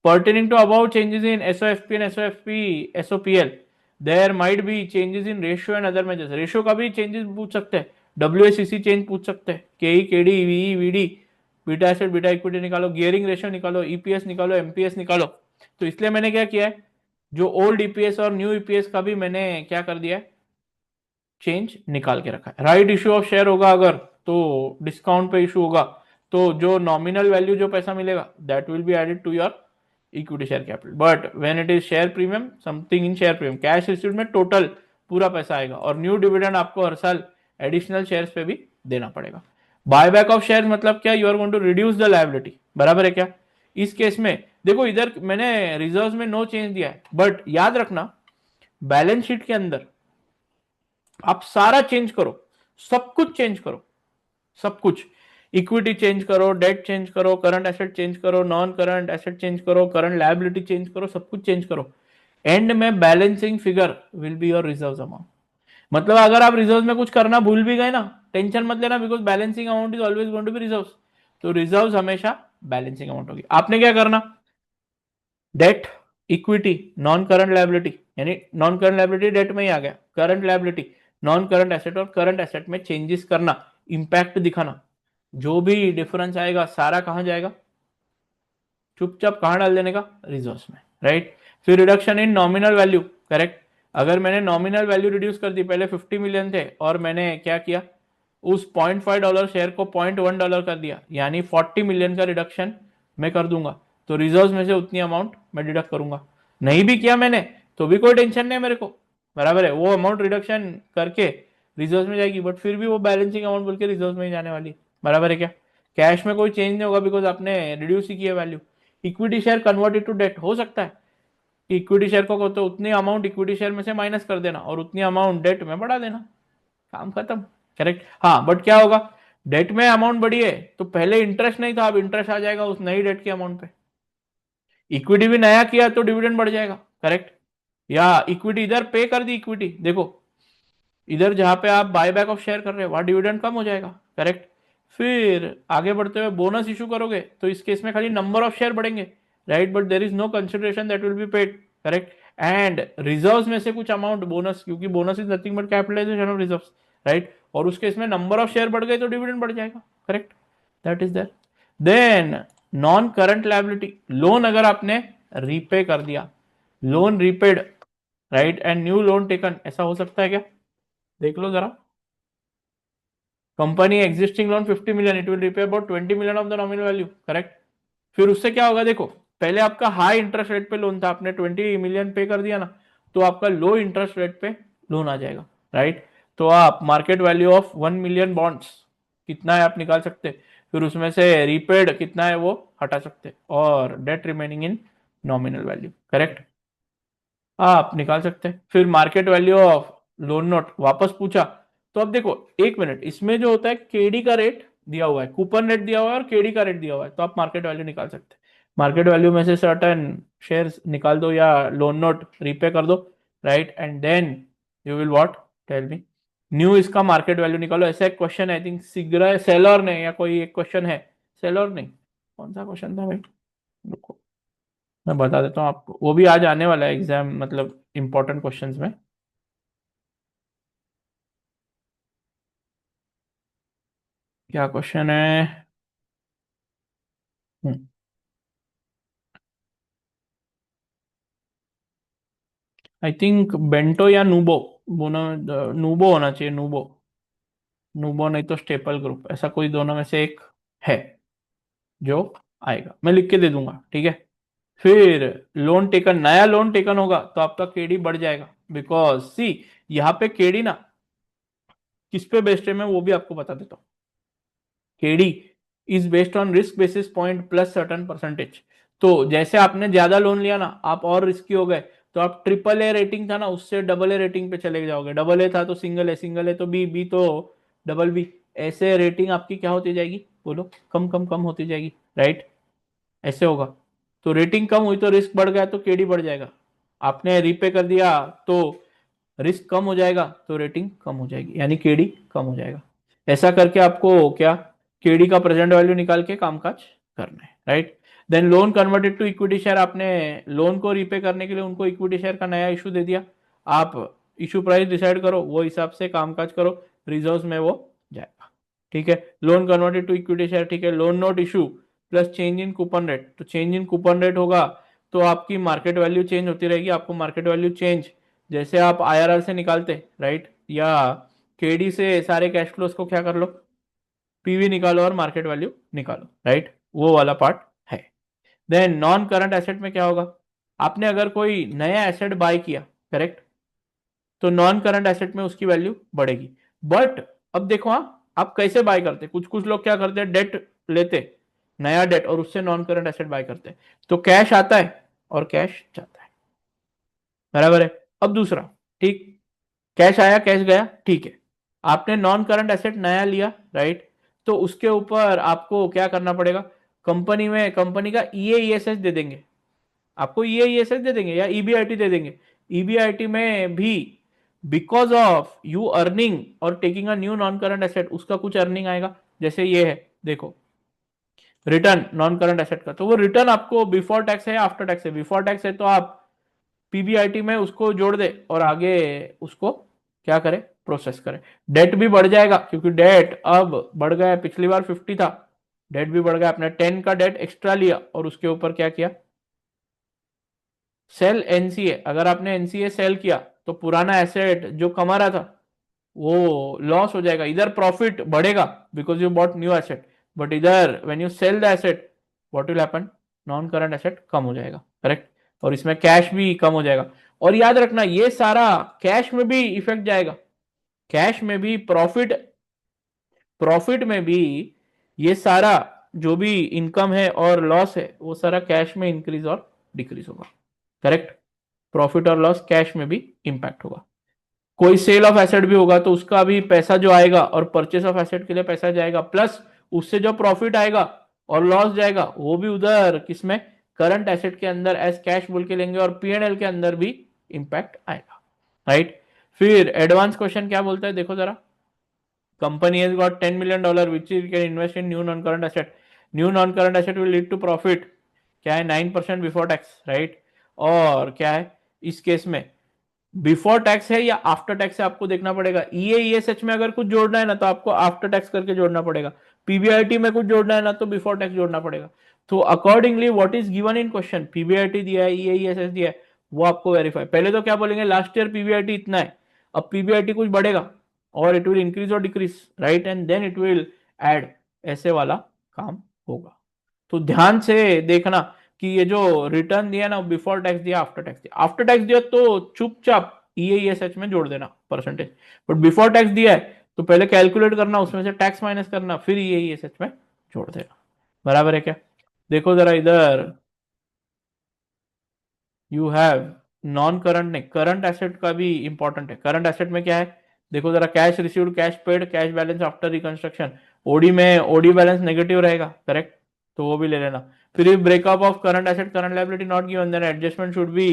Pertaining to about changes in SOFP and SOFP SOPL, there might be changes in ratio and other measures, ratio का भी चेंजेस पूछ सकते हैं, डब्ल्यूएसीसी चेंज पूछ सकते हैं, Ke Kd Ve Vd, beta asset beta equity निकालो, गियरिंग रेशियो निकालो, ईपीएस निकालो, एमपीएस निकालो। तो इसलिए मैंने क्या किया है, जो ओल्ड ईपीएस और न्यू ईपीएस का भी मैंने क्या कर दिया है, चेंज निकाल के रखा है। राइट इश्यू ऑफ शेयर होगा अगर, तो डिस्काउंट पे इशू होगा, तो जो नॉमिनल वैल्यू जो पैसा मिलेगा that will be added to your equity share capital, but when it is share premium something in share premium, cash receive में टोटल पूरा पैसा आएगा, और न्यू डिविडेंड आपको हर साल एडिशनल शेयर्स पे भी देना पड़ेगा। बायबैक ऑफ शेयर मतलब क्या, you are going to reduce the liability, बराबर है क्या। इस केस में देखो, इधर मैंने रिजर्व में नो चेंज दिया है, बट याद रखना बैलेंस शीट के अंदर आप सारा चेंज करो, सब कुछ चेंज करो, सब कुछ, इक्विटी चेंज करो, डेट चेंज करो, करंट एसेट चेंज करो, नॉन करंट एसेट चेंज करो, करंट लायबिलिटी चेंज करो, सब कुछ चेंज करो, एंड में balancing figure will be your reserve amount. मतलब अगर आप रिजर्व में कुछ करना भूल भी गए ना, टेंशन मत लेना, because balancing amount is always going to be reserve. तो रिजर्व हमेशा बैलेंसिंग अमाउंट होगी। आपने क्या करना, debt, equity, non current liability, यानी नॉन करंट लायबिलिटी डेट में ही आ गया, current liability, non current asset और करंट एसेट में चेंजेस करना, इंपैक्ट दिखाना, जो भी डिफरेंस आएगा सारा कहां जाएगा, चुपचाप कहां डाल देने का, रिजर्व्स में, राइट। फिर reduction in nominal value, correct. अगर मैंने नॉमिनल वैल्यू रिड्यूस कर दी, पहले 50 मिलियन थे और मैंने क्या किया, उस $0.5 शेयर को $0.1 कर दिया, यानी 40 मिलियन का रिडक्शन मैं कर दूंगा, तो रिजर्व में से उतनी अमाउंट मैं डिडक्ट करूंगा। नहीं भी किया मैंने तो भी कोई टेंशन नहीं मेरे को, बराबर है, वो अमाउंट रिडक्शन करके रिजर्व में जाएगी, बट फिर भी वो बैलेंसिंग अमाउंट बोल के रिजर्व में ही जाने वाली, बराबर है क्या। कैश में कोई चेंज नहीं होगा बिकॉज आपने रिड्यूस ही किया value. Equity share converted to debt, हो सकता है कि इक्विटी शेयर को तो उतनी अमाउंट इक्विटी शेयर में से माइनस कर देना और उतनी अमाउंट डेट में बढ़ा देना, काम खत्म, करेक्ट। हाँ, बट क्या होगा, डेट में अमाउंट बढ़ी है तो पहले इंटरेस्ट नहीं था, अब इंटरेस्ट आ जाएगा उस नई डेट की अमाउंट पे। इक्विटी भी नया किया तो डिविडेंड बढ़ जाएगा, करेक्ट। या इक्विटी इधर पे कर दी, इक्विटी देखो इधर जहां पे आप बाय बैक ऑफ शेयर कर रहे हो वहां डिविडेंड कम हो जाएगा, करेक्ट। फिर आगे बढ़ते हुए बोनस इशू करोगे तो इस केस में खाली नंबर ऑफ शेयर बढ़ेंगे, right, but there is no consideration that will be paid, correct. And reserves में से कुछ अमाउंट बोनस, क्योंकि bonus is nothing but capitalisation of reserves, right, और उस केस में नंबर ऑफ शेयर बढ़ गए तो डिविडेंड बढ़ जाएगा, correct, that is that. Then non current liability, loan अगर आपने रीपे कर दिया, loan repaid, right, and new loan taken, ऐसा हो सकता है क्या, देख लो जरा। Company existing loan 50 million, it will repay about 20 million of the nominal value, correct. फिर उससे क्या होगा देखो, पहले आपका हाई इंटरेस्ट रेट पे लोन था, आपने 20 मिलियन पे कर दिया ना, तो आपका लो इंटरेस्ट रेट पे लोन आ जाएगा, राइट। तो आप market value of 1 million bonds कितना है आप निकाल सकते, फिर उसमें से रीपेड कितना है वो हटा सकते, और debt remaining in nominal value, correct, आप निकाल सकते हैं। फिर market value of loan note वापस पूछा, तो अब देखो एक मिनट, इसमें जो होता है केडी का रेट दिया हुआ है, कूपन रेट दिया हुआ है और केडी का रेट दिया हुआ है, तो आप मार्केट वैल्यू निकाल सकते हैं। मार्केट वैल्यू में से सर्टेन शेयर्स निकाल दो या लोन नोट रीपे कर दो, right, and then you will what, tell me, new इसका मार्केट वैल्यू निकालो। ऐसा एक क्वेश्चन आई थिंक सिग्रा सेलर ने, या कोई एक क्वेश्चन है, सेलर नहीं, कौन सा क्वेश्चन था भाई, रुको मैं बता देता हूँ आपको, वो भी आज आने वाला है एग्जाम, मतलब इंपॉर्टेंट क्वेश्चंस में। क्या क्वेश्चन है, आई थिंक बेंटो या नूबो, बोनो, नूबो होना चाहिए, नूबो, नूबो नहीं तो स्टेपल ग्रुप, ऐसा कोई दोनों में से एक है जो आएगा, मैं लिख के दे दूंगा, ठीक है। फिर लोन टेकन, नया लोन टेकन होगा तो आपका केडी बढ़ जाएगा, बिकॉज सी यहाँ पे केडी ना किस पे बेस्ड है मैं वो भी आपको बता देता हूँ। KD is based on risk basis point plus certain percentage. तो जैसे आपने ज्यादा लोन लिया ना, आप और रिस्की हो गए, तो आप ट्रिपल ए रेटिंग था ना उससे डबल ए रेटिंग पे चले जाओगे, डबल ए था तो सिंगल ए, सिंगल ए तो बी, बी तो डबल बी, ऐसे रेटिंग आपकी क्या होती जाएगी बोलो, कम कम कम होती जाएगी, राइट, ऐसे होगा। तो रेटिंग कम हुई तो रिस्क बढ़ गया तो केडी बढ़ जाएगा, आपने रीपे कर दिया तो रिस्क कम हो जाएगा तो रेटिंग कम हो जाएगी, यानी केडी कम हो जाएगा। ऐसा करके आपको क्या, केडी का प्रेजेंट वैल्यू निकाल के कामकाज करना है, right. Then loan converted to equity share, आपने लोन को रीपे करने के लिए उनको इक्विटी शेयर का नया इशू दे दिया, आप इशू प्राइस डिसाइड करो, वो हिसाब से कामकाज करो, रिजर्व में वो जाएगा, ठीक है। Loan converted to equity share, ठीक है। Loan note issue plus change in coupon rate, तो चेंज इन कूपन रेट होगा तो आपकी मार्केट वैल्यू चेंज होती रहेगी, आपको मार्केट वैल्यू चेंज जैसे आप आईआरआर से निकालते, राइट, या केडी से सारे कैश फ्लोज को क्या कर लो, पीवी निकालो और मार्केट वैल्यू निकालो, राइट, वो वाला पार्ट है। देन नॉन करंट एसेट में क्या होगा, आपने अगर कोई नया एसेट बाय किया, करेक्ट, तो नॉन करंट एसेट में उसकी वैल्यू बढ़ेगी। बट अब देखो, हाँ आप कैसे बाय करते, कुछ कुछ लोग क्या करते हैं, डेट लेते, नया डेट, और उससे नॉन करंट एसेट बाय करते हैं, तो कैश आता है और कैश जाता है, बराबर है। अब दूसरा, ठीक, कैश आया कैश गया, ठीक है, आपने नॉन करंट एसेट नया लिया, राइट, तो उसके ऊपर आपको क्या करना पड़ेगा, कंपनी में कंपनी का ईएईएसएस दे देंगे, आपको ईएईएसएस दे देंगे या ईबीआईटी दे देंगे। ईबीआईटी में भी बिकॉज ऑफ यू अर्निंग और taking a new non current asset, उसका कुछ अर्निंग आएगा, जैसे ये है देखो, रिटर्न नॉन करंट एसेट का, तो वो रिटर्न आपको बिफोर टैक्स है या आफ्टर टैक्स है, बिफोर टैक्स है तो आप पीबीआईटी में उसको जोड़ दे और आगे उसको क्या करे, प्रोसेस करे। डेट भी बढ़ जाएगा क्योंकि डेट अब बढ़ गया है, पिछली बार 50 था, डेट भी बढ़ गया, आपने 10 का डेट एक्स्ट्रा लिया और उसके ऊपर क्या किया, सेल एनसीए, अगर आपने एनसीए सेल किया तो पुराना एसेट जो कमा रहा था वो लॉस हो जाएगा, इधर प्रॉफिट बढ़ेगा because you bought new asset, but इधर when you sell the asset what will happen, non current asset कम हो जाएगा, करेक्ट, और इसमें कैश भी कम हो जाएगा। और याद रखना ये सारा कैश में भी इफेक्ट जाएगा, कैश में भी प्रॉफिट, प्रॉफिट में भी ये सारा जो भी इनकम है और लॉस है वो सारा कैश में इंक्रीज और डिक्रीज होगा, करेक्ट, प्रॉफिट और लॉस कैश में भी इंपैक्ट होगा। कोई सेल ऑफ एसेट भी होगा तो उसका भी पैसा जो आएगा और परचेस ऑफ एसेट के लिए पैसा जाएगा, प्लस उससे जो प्रॉफिट आएगा और लॉस जाएगा वो भी उधर किसमें, करंट एसेट के अंदर एज कैश बोल के लेंगे और पीएनएल के अंदर भी इंपैक्ट आएगा, राइट। फिर एडवांस क्वेश्चन क्या बोलता है देखो जरा, company has got $10 million which you can invest in new non current asset, new non current asset will lead to profit, क्या है 9% बिफोर टैक्स, राइट, और क्या है इस केस में बिफोर टैक्स है या आफ्टर टैक्स है आपको देखना पड़ेगा, ईएईएसएच में अगर कुछ जोड़ना है ना तो आपको आफ्टर टैक्स करके जोड़ना पड़ेगा, पीबीआईटी में कुछ जोड़ना है ना तो बिफोर टैक्स जोड़ना पड़ेगा। तो accordingly what is given in question, PBIT दिया है, ईएईएसएच दिया है, वो आपको वेरीफाई, पहले तो क्या बोलेंगे लास्ट ईयर पीबीआईटी इतना है, अब पीबीआईटी कुछ बढ़ेगा और इट विल इंक्रीज और decrease, right, and then it will add, ऐसे वाला काम होगा। तो ध्यान से देखना कि ये जो रिटर्न दिया ना, बिफोर टैक्स दिया, आफ्टर टैक्स दिया, आफ्टर टैक्स दिया तो चुपचाप ईएसएच में जोड़ देना परसेंटेज, बट बिफोर टैक्स दिया है तो पहले कैलकुलेट करना, उसमें से टैक्स माइनस करना, फिर ईएसएच में जोड़ देना। बराबर है क्या? देखो जरा इधर, यू हैव नॉन करंट, नहीं करंट एसेट का भी इंपॉर्टेंट है। करंट एसेट में क्या है, देखो जरा, cash received, cash paid, cash balance after reconstruction. OD में ओडी बैलेंस नेगेटिव रहेगा, करेक्ट, तो वो भी ले लेना। फिर if breakup of current asset current liability not given, then adjustment should be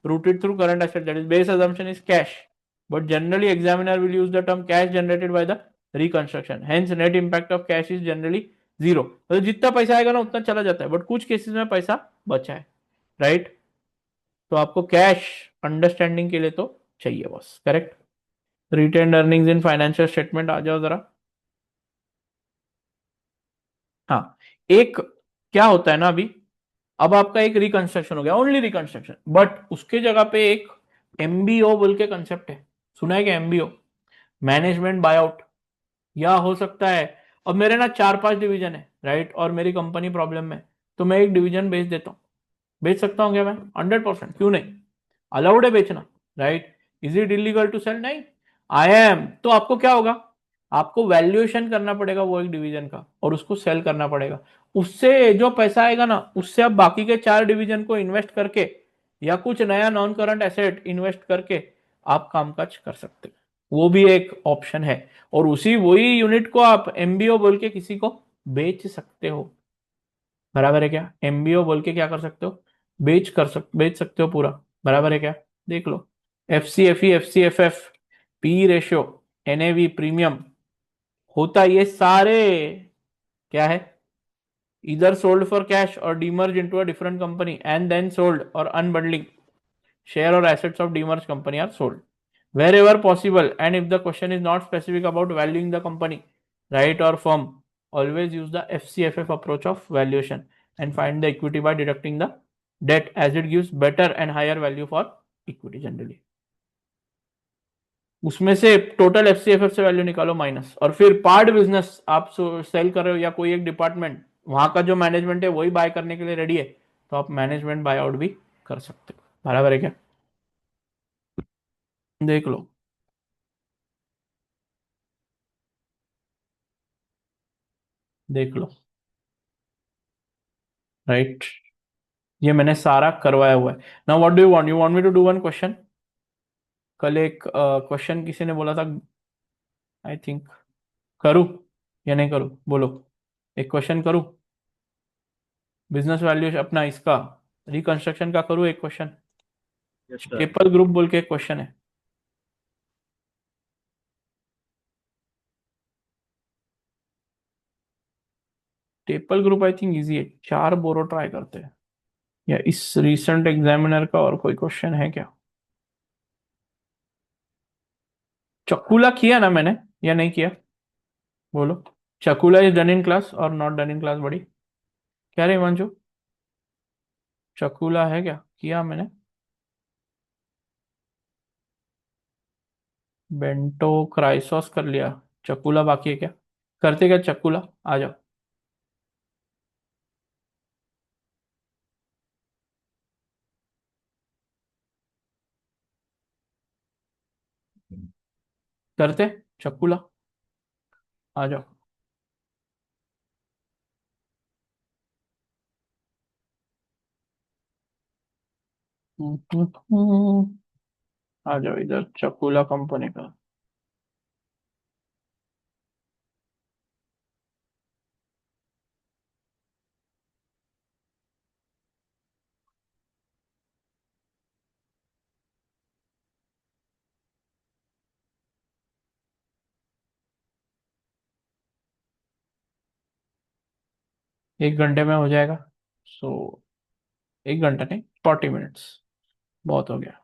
routed through current asset, that is base assumption is cash, but generally examiner will use the term cash generated by the reconstruction, hence net impact of cash is generally zero। मतलब जितना पैसा आएगा ना उतना चला जाता है, बट कुछ केसेस में पैसा बचा है, राइट? तो आपको कैश अंडरस्टैंडिंग के लिए तो चाहिए बस, correct. Retained earnings in financial statement आ जाओ जरा। हाँ, एक क्या होता है ना अभी, अब आपका एक रिकंस्ट्रक्शन हो गया, ओनली रिकंस्ट्रक्शन, बट उसके जगह पे एक एमबीओ बोल के कंसेप्ट है, सुना है क्या? MBO, management buyout. या हो सकता है, अब मेरे ना 4-5 डिवीजन है, राइट, और मेरी कंपनी प्रॉब्लम में, तो मैं एक डिवीजन बेच देता हूँ। बेच सकता हूँ क्या मैं? 100%, क्यों नहीं, अलाउड है बेचना, right? Is it illegal to sell? नहीं, आई एम। तो आपको क्या होगा, आपको वैल्यूएशन करना पड़ेगा वो एक डिवीजन का, और उसको सेल करना पड़ेगा। उससे जो पैसा आएगा ना, उससे आप बाकी के 4 डिवीजन को इन्वेस्ट करके या कुछ नया नॉन करंट एसेट इन्वेस्ट करके आप कामकाज कर सकते हैं। वो भी एक ऑप्शन है, और उसी वही यूनिट को आप एमबीओ बोल के किसी को बेच सकते हो। बराबर है क्या? एमबीओ बोल के क्या कर सकते हो, बेच सकते हो पूरा। बराबर है क्या? देख लो, F C F E, F C F F, P ratio, NAV, premium, होता ये सारे क्या है, इधर सोल्ड फॉर कैश और demerge into a different company and then sold, और unbundling share or assets of demerged company are sold wherever possible, and if the question is not specific about valuing the company, right, or firm, always use the FCFF approach of valuation and find the equity by deducting the debt, as it gives better and higher value for equity generally। उसमें से टोटल एफसीएफएफ से वैल्यू निकालो माइनस, और फिर पार्ट बिजनेस आप सेल कर रहे हो या कोई एक डिपार्टमेंट, वहां का जो मैनेजमेंट है वही बाय करने के लिए रेडी है, तो आप मैनेजमेंट बाय आउट भी कर सकते हो। बराबर है क्या? देख लो, देख लो, राइट, ये मैंने सारा करवाया हुआ है। Now what do you want, you want me to do one question? कल एक क्वेश्चन किसी ने बोला था, आई थिंक, करूँ या नहीं करूँ बोलो? एक क्वेश्चन करूँ, बिजनेस वैल्यू अपना इसका रिकंस्ट्रक्शन का करूँ एक question? Yes sir. Tepal group बोल के एक क्वेश्चन है। Tepal group I think easy है, 4 बोरो ट्राई करते हैं, या इस रिसेंट एग्जामिनर का और कोई क्वेश्चन है क्या? चक्कूला किया ना मैंने, या नहीं किया बोलो? चक्कूला इज डन इन क्लास और नॉट डन इन क्लास बड़ी? क्या रे हिमांशु, चक्कूला है क्या, किया मैंने? बेंटो क्राइसोस कर लिया, चक्कूला बाकी है क्या? करते क्या चक्कूला? आ जाओ। करते चक्कूला, आ जाओ। आ जाओ इधर, चक्कूला कंपनी का। एक घंटे में हो जाएगा, सो एक घंटा नहीं, 40 मिनट्स बहुत हो गया।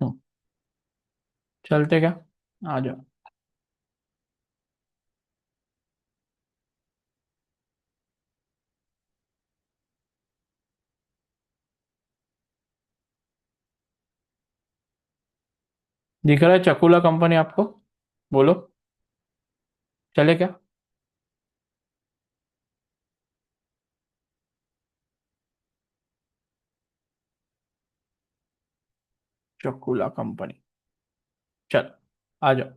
हम्म, चलते क्या? आ जाओ। दिख रहा है चकुला कंपनी आपको? बोलो, चले क्या? चकुला कंपनी, चल आ जाओ।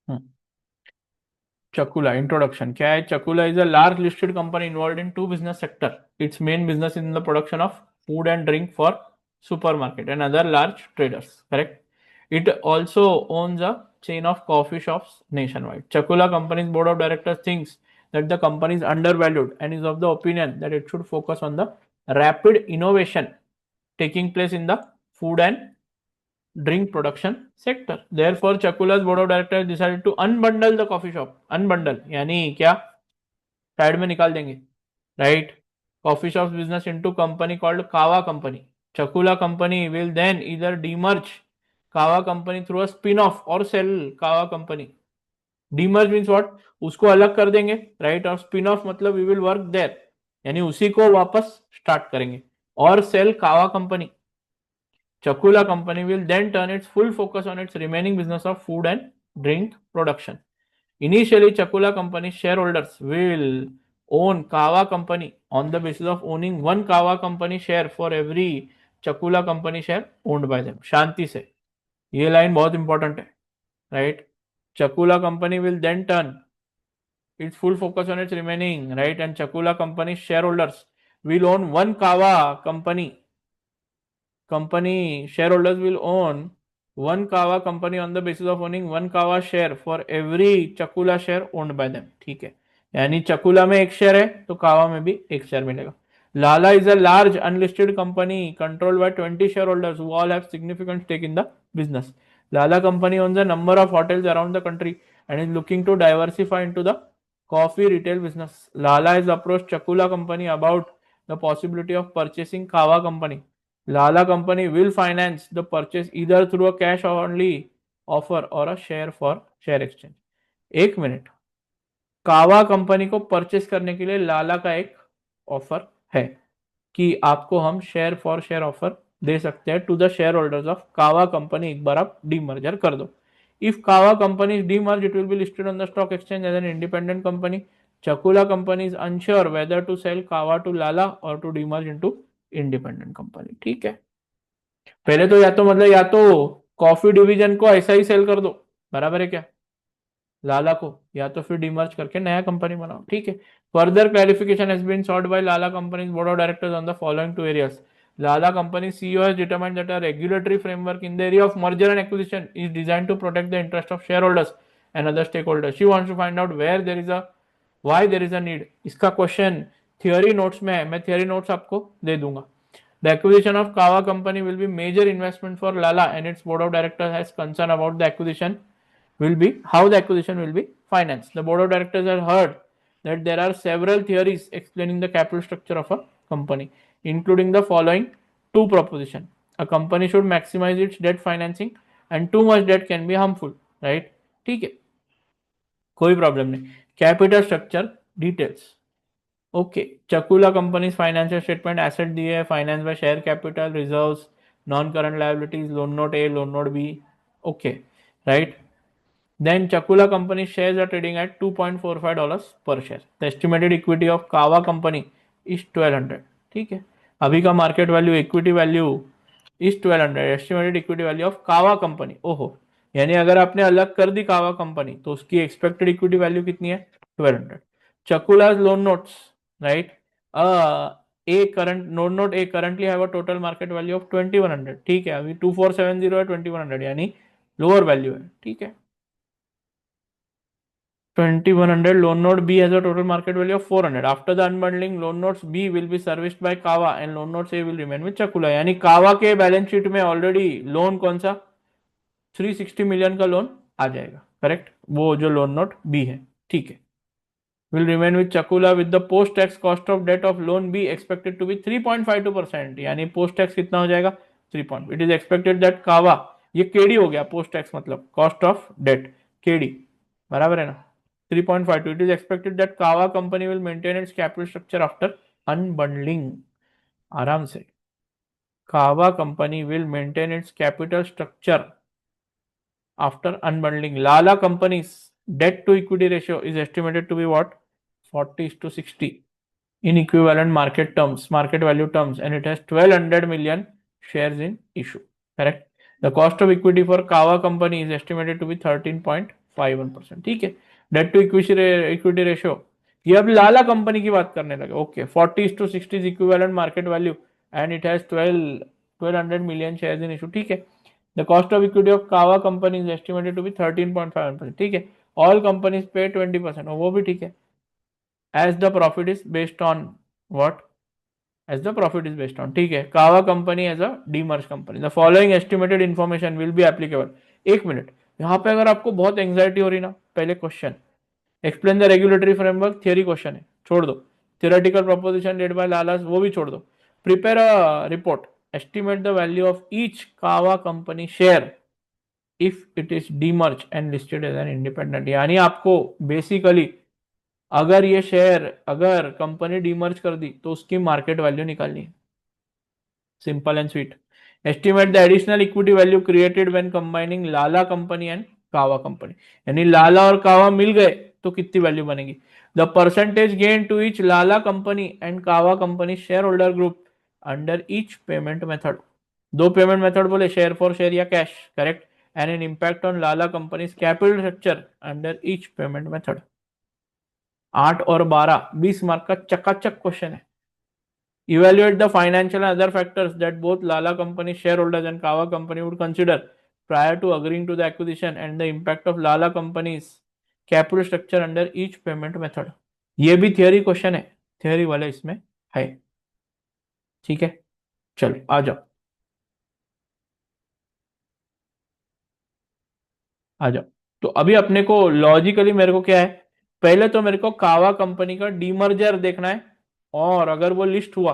हम्म, चकुला इंट्रोडक्शन क्या है? Chakula is a large listed company involve in two business sector. Its main business in the production of food and drink for supermarket and other large traders, correct? It also owns a chain of coffee shops nationwide. Chakula company's board of directors thinks that the company is undervalued and is of the opinion that it should focus on the rapid innovation taking place in the food and drink production sector. Therefore, Chakula's board of directors decided to unbundle the coffee shop. Unbundle यानी क्या? साइड में निकाल देंगे, right? Coffee shop business into company called कावा company. Chakula company will then इधर डीमर्ज कावा company through a spin off और सेल कावा कंपनी. Demerge means what? उसको अलग कर देंगे, राइट? और स्पिन ऑफ मतलब वी विल वर्क देयर, यानी उसी को वापस स्टार्ट करेंगे. और सेल कावा company. Chakula company will then turn its full focus on its remaining business of food and drink production. Initially, Chakula company shareholders will own Kawa company on the basis of owning one Kawa company share for every Chakula company share owned by them. शांति से, ये लाइन बहुत इंपॉर्टेंट है, right? Chakula company will then turn its full focus on its remaining, right? And Chakula company shareholders will own one Kawa company shareholders will own one Kawa company on the basis of owning one Kawa share for every Chakula share owned by them. ठीक है, यानी चकुला में एक शेयर है तो कावा में भी एक शेयर मिलेगा. Lala is a large unlisted company controlled by 20 shareholders who all have significant stake in the business. Lala company owns a number of hotels around the country and is looking to diversify into the coffee retail business. Lala has approached Chakula company about the possibility of purchasing Kawa company. Lala company will finance the purchase either through a cash only offer or a share for share exchange. एक मिनट, कावा कंपनी को परचेस करने के लिए लाला का एक ऑफर है कि आपको हम शेयर फॉर शेयर ऑफर दे सकते हैं to the shareholders of कावा कंपनी, एक बार आप डीमर्जर कर दो. If Kava company is demerge it will be listed on the stock exchange as an independent company. Chakula company is unsure whether to sell Kava to Lala और to demerge into independent company. ठीक है, पहले तो या तो मतलब या तो कॉफी डिवीजन को ऐसा ही सेल कर दो, बराबर है क्या, लाला को, या तो फिर डिमर्ज करके नया कंपनी बनाओ. ठीक है. Further clarification has been sought by Lala company's board of directors on the following two areas. Lala company CEO has determined that a regulatory framework in the area of merger and acquisition is designed to protect the interest of shareholders and other stakeholders. She wants to find out where there is a why there is a need. इसका क्वेश्चन थियोरी नोट्स में है, मैं थियोरी नोट्स आपको दे दूंगा. The acquisition of Kawa company will be major investment for Lala and its board of directors has concern about the acquisition will be how the acquisition will be financed. The board of directors have heard that there are several theories explaining the capital structure of a company, including the following two proposition. A company should maximize its debt financing and too much debt can be harmful, right? ठीक है, कोई प्रॉब्लम नहीं. Capital structure details, okay. Chakula company financial statement asset दिए, finance by share capital, reserves, non current liabilities, loan note A, loan note B, okay, right. Then Chakula company shares are trading at $2.45 per share. The estimated equity of Kawa company is 1200. ठीक है, अभी का market value, equity value is 1200. Estimated equity value of कावा कंपनी, ओहो, यानी अगर आपने अलग कर दी कावा कंपनी तो उसकी एक्सपेक्टेड इक्विटी वैल्यू कितनी है? 1200. Chakula loan notes, right? A current loan note A currently have a total market value of 2100. ठीक है, अभी 2470 है, 2100 यानी लोअर वैल्यू है. ठीक है, 2100. Loan note B has a total market value of 400. After the unbundling, loan notes B will be serviced by Kawa and loan notes A will remain with Chakula. यानी कावा के बैलेंस शीट में ऑलरेडी लोन कौन सा 360 मिलियन का लोन आ जाएगा, करेक्ट? वो जो लोन नोट बी है, ठीक है. Will remain with Chakula with the post tax cost of debt of loan B expected to be 3.52%. यानी पोस्ट टैक्स कितना हो जाएगा? 3 point. It is expected that कावा, ये केडी हो गया, पोस्ट टैक्स मतलब कॉस्ट ऑफ डेट, केडी, बराबर है ना? 3.52. It is expected that Kawa company will maintain its capital structure after unbundling. आराम से, Kava company will maintain its capital structure after unbundling. Lala company's debt to equity ratio is estimated to be what? 40 is to 60 in equivalent market value terms, and it has 1200 million shares in issue. Correct. The cost of equity for Kava company is estimated to be 13.51%. ठीक है. डेट टू इक्विटी रेशियो, ये अब लाला कंपनी की बात करने लगे. Okay, 40:60 is equivalent market value and it has 1200 million shares in issue. ठीक है. The cost of equity of कावा company is estimated to be 13.51%. ठीक है. ऑल कंपनीज पे 20%, वो भी ठीक है. As the profit is based on what? as the profit is based on. ठीक है. कावा company as a demerge company. The following estimated information will be applicable. एक मिनट, यहां पे अगर आपको बहुत एंग्जाइटी हो रही ना, पहले question explain the regulatory framework, theory question है, छोड़ दो. Theoretical proposition read by Lalas, वो भी छोड़ दो. Prepare a report, estimate the value of each Kava company share if it is demerge and listed as an independent. यानी आपको बेसिकली अगर ये शेयर, अगर कंपनी डीमर्ज कर दी तो उसकी मार्केट वैल्यू निकालनी है. Simple and sweet. Estimate the additional equity value created when combining Lala company and Kava company. यानी लाला और कावा मिल गए तो कितनी वैल्यू बनेगी. The percentage gain to each Lala company and Kava company shareholder group under each payment method. दो पेमेंट मेथड बोले, शेयर फॉर शेयर या cash. Correct. And an impact on Lala company capital structure under each payment method. 8 और 12, 20 मार्क का चकाचक क्वेश्चन है. Evaluate the financial and other factors that both Lala company shareholders and Kawa company would consider prior to agreeing to the acquisition and the impact of Lala company's capital structure under each payment method. ये भी थियरी क्वेश्चन है, थियरी वाला इसमें है. ठीक है, चलो आ जाओ, आ जाओ. तो अभी अपने को लॉजिकली मेरे को क्या है, पहले तो मेरे को कावा कंपनी का डीमर्जर देखना है, और अगर वो लिस्ट हुआ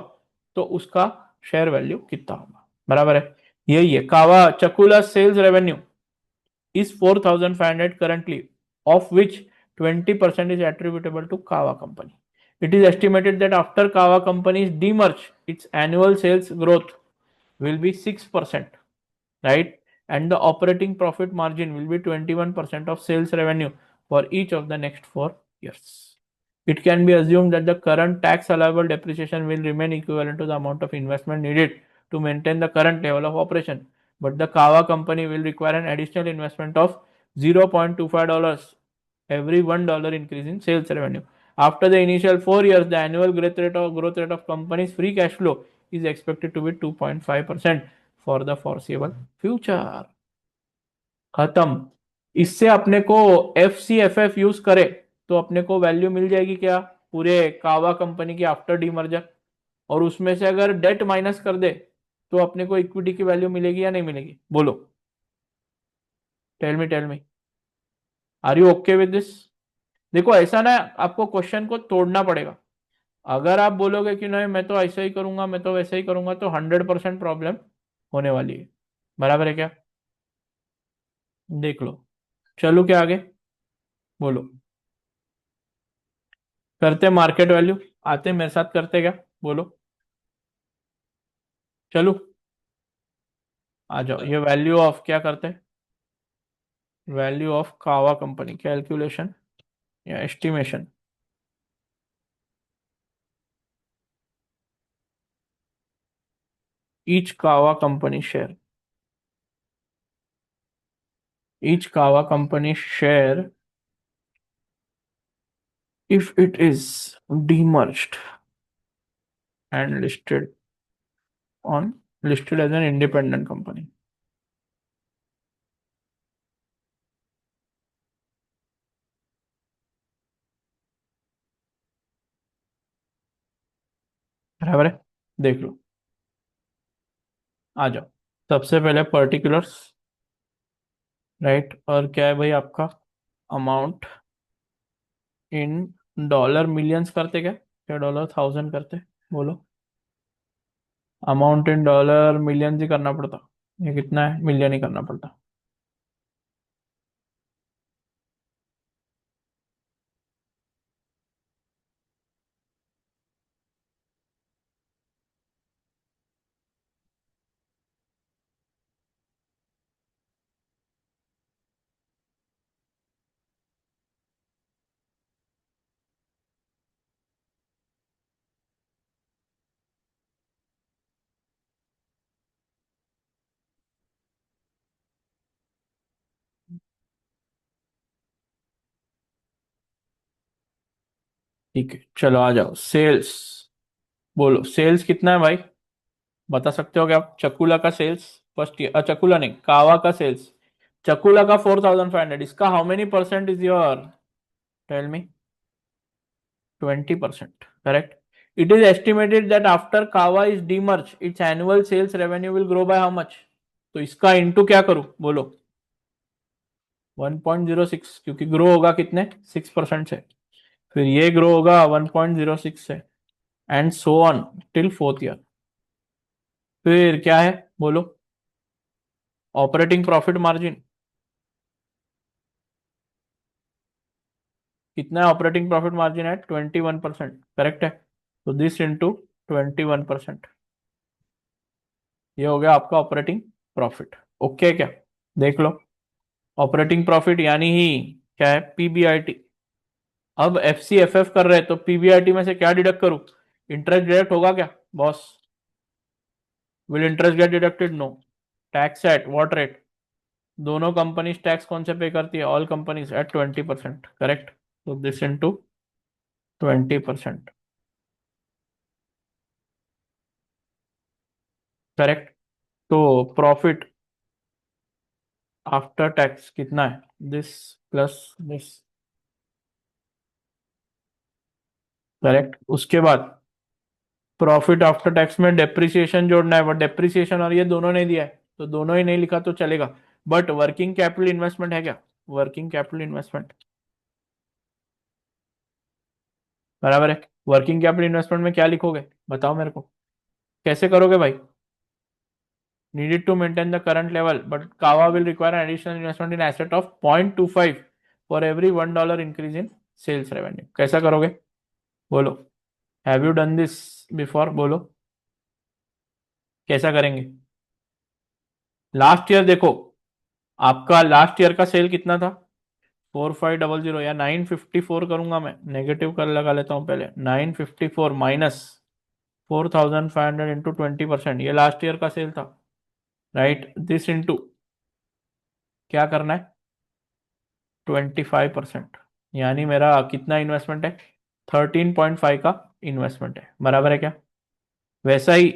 तो उसका शेयर वैल्यू कितना होगा. बराबर है. यही है. कावा चकुला sales revenue is 4,500 currently, of which 20% is attributable to Kawa company. It is estimated that after Kawa company's demerge, its annual sales growth will be 6%, right? And the operating profit margin will be 21% of sales revenue for each of the next 4 years. It can be assumed that the current tax allowable depreciation will remain equivalent to the amount of investment needed to maintain the current level of operation, but the Kawa company will require an additional investment of $0.25 every $1 increase in sales revenue. After the initial 4 years, the annual growth rate of company's free cash flow is expected to be 2.5% for the foreseeable future. खत्म. इससे अपने को FCFF यूज करे तो अपने को वैल्यू मिल जाएगी क्या, पूरे कावा कंपनी की आफ्टर डीमर्जर. और उसमें से अगर डेट माइनस कर दे तो अपने को इक्विटी की वैल्यू मिलेगी या नहीं मिलेगी, बोलो. Tell me, are you okay with this? देखो ऐसा ना, आपको क्वेश्चन को तोड़ना पड़ेगा. अगर आप बोलोगे कि नहीं मैं तो ऐसा ही करूंगा, मैं तो वैसा ही करूंगा, तो 100% प्रॉब्लम होने वाली है. बराबर है क्या? देख लो. चलो क्या आगे, बोलो. करते मार्केट वैल्यू, आते मेरे साथ करते क्या, बोलो. चलो आ जाओ. ये वैल्यू ऑफ क्या करते हैं, वैल्यू ऑफ कावा कंपनी कैलकुलेशन या estimation. Each Kava company share, each Kava company share if it is demerged and listed as an independent company. बराबर है. देख लो, आ जाओ. सबसे पहले पर्टिकुलर्स, राइट. और क्या है भाई आपका, अमाउंट इन डॉलर मिलियंस करते क्या, क्या डॉलर थाउजेंड करते, बोलो. अमाउंट इन डॉलर मिलियंस ही करना पड़ता, ये कितना है, मिलियन ही करना पड़ता. ठीक है, चलो आ जाओ। सेल्स, बोलो सेल्स कितना है भाई? बता सकते हो क्या आप? चकुला का सेल्स फर्स्ट ईयर, चकुला नहीं, कावा का सेल्स। चकुला का 4,500, इसका how many percent is your? Tell me. 20%, correct. It is estimated that after Kava is demerge its annual sales revenue will grow by how much? तो इसका इंटू क्या करूं, बोलो? 1.06, क्योंकि ग्रो होगा कितने, 6% से। फिर ये ग्रो होगा 1.06 से, and so on till fourth year. फिर क्या है, बोलो? ऑपरेटिंग प्रॉफिट मार्जिन कितना है? ऑपरेटिंग प्रॉफिट मार्जिन है 21%, करेक्ट है। तो दिस इंटू 21%, ये हो गया आपका ऑपरेटिंग प्रॉफिट। ओके क्या? देख लो, ऑपरेटिंग प्रॉफिट यानी ही क्या है? पीबीआईटी। अब एफ सी एफ एफ कर रहे हैं तो पीबीआईटी में से क्या डिडक्ट करूं? इंटरेस्ट डिडक्ट होगा क्या boss? Will interest get deducted? No. Tax at what rate? दोनों कंपनीज टैक्स कौन से पे करती है? All companies at 20%, correct. तो दिस इंटू 20%, करेक्ट। तो प्रॉफिट आफ्टर टैक्स कितना है? This plus this, correct. उसके बाद प्रॉफिट आफ्टर टैक्स में डेप्रिसिएशन जोड़ना है, बट डेप्रिसिएशन और ये दोनों नहीं दिया है, तो दोनों ही नहीं लिखा तो चलेगा। बट वर्किंग कैपिटल इन्वेस्टमेंट है क्या? वर्किंग कैपिटल इन्वेस्टमेंट बराबर है। वर्किंग कैपिटल इन्वेस्टमेंट में क्या लिखोगे, बताओ मेरे को? कैसे करोगे भाई? Needed to maintain the current level but Kava will require an additional investment in asset of 0.25 for every $1 increase in sales revenue. कैसा करोगे, बोलो? Have you done this before, बोलो? कैसा करेंगे? लास्ट ईयर देखो, आपका लास्ट ईयर का सेल कितना था? 4500 या 954 करूंगा मैं, नेगेटिव कर लगा लेता हूं पहले। 954 माइनस 4,500 इंटू 20%, ये लास्ट ईयर का सेल था, राइट। दिस इंटू क्या करना है? 25%, यानी मेरा कितना इन्वेस्टमेंट है? 13.5 का इन्वेस्टमेंट है, बराबर है क्या? वैसा ही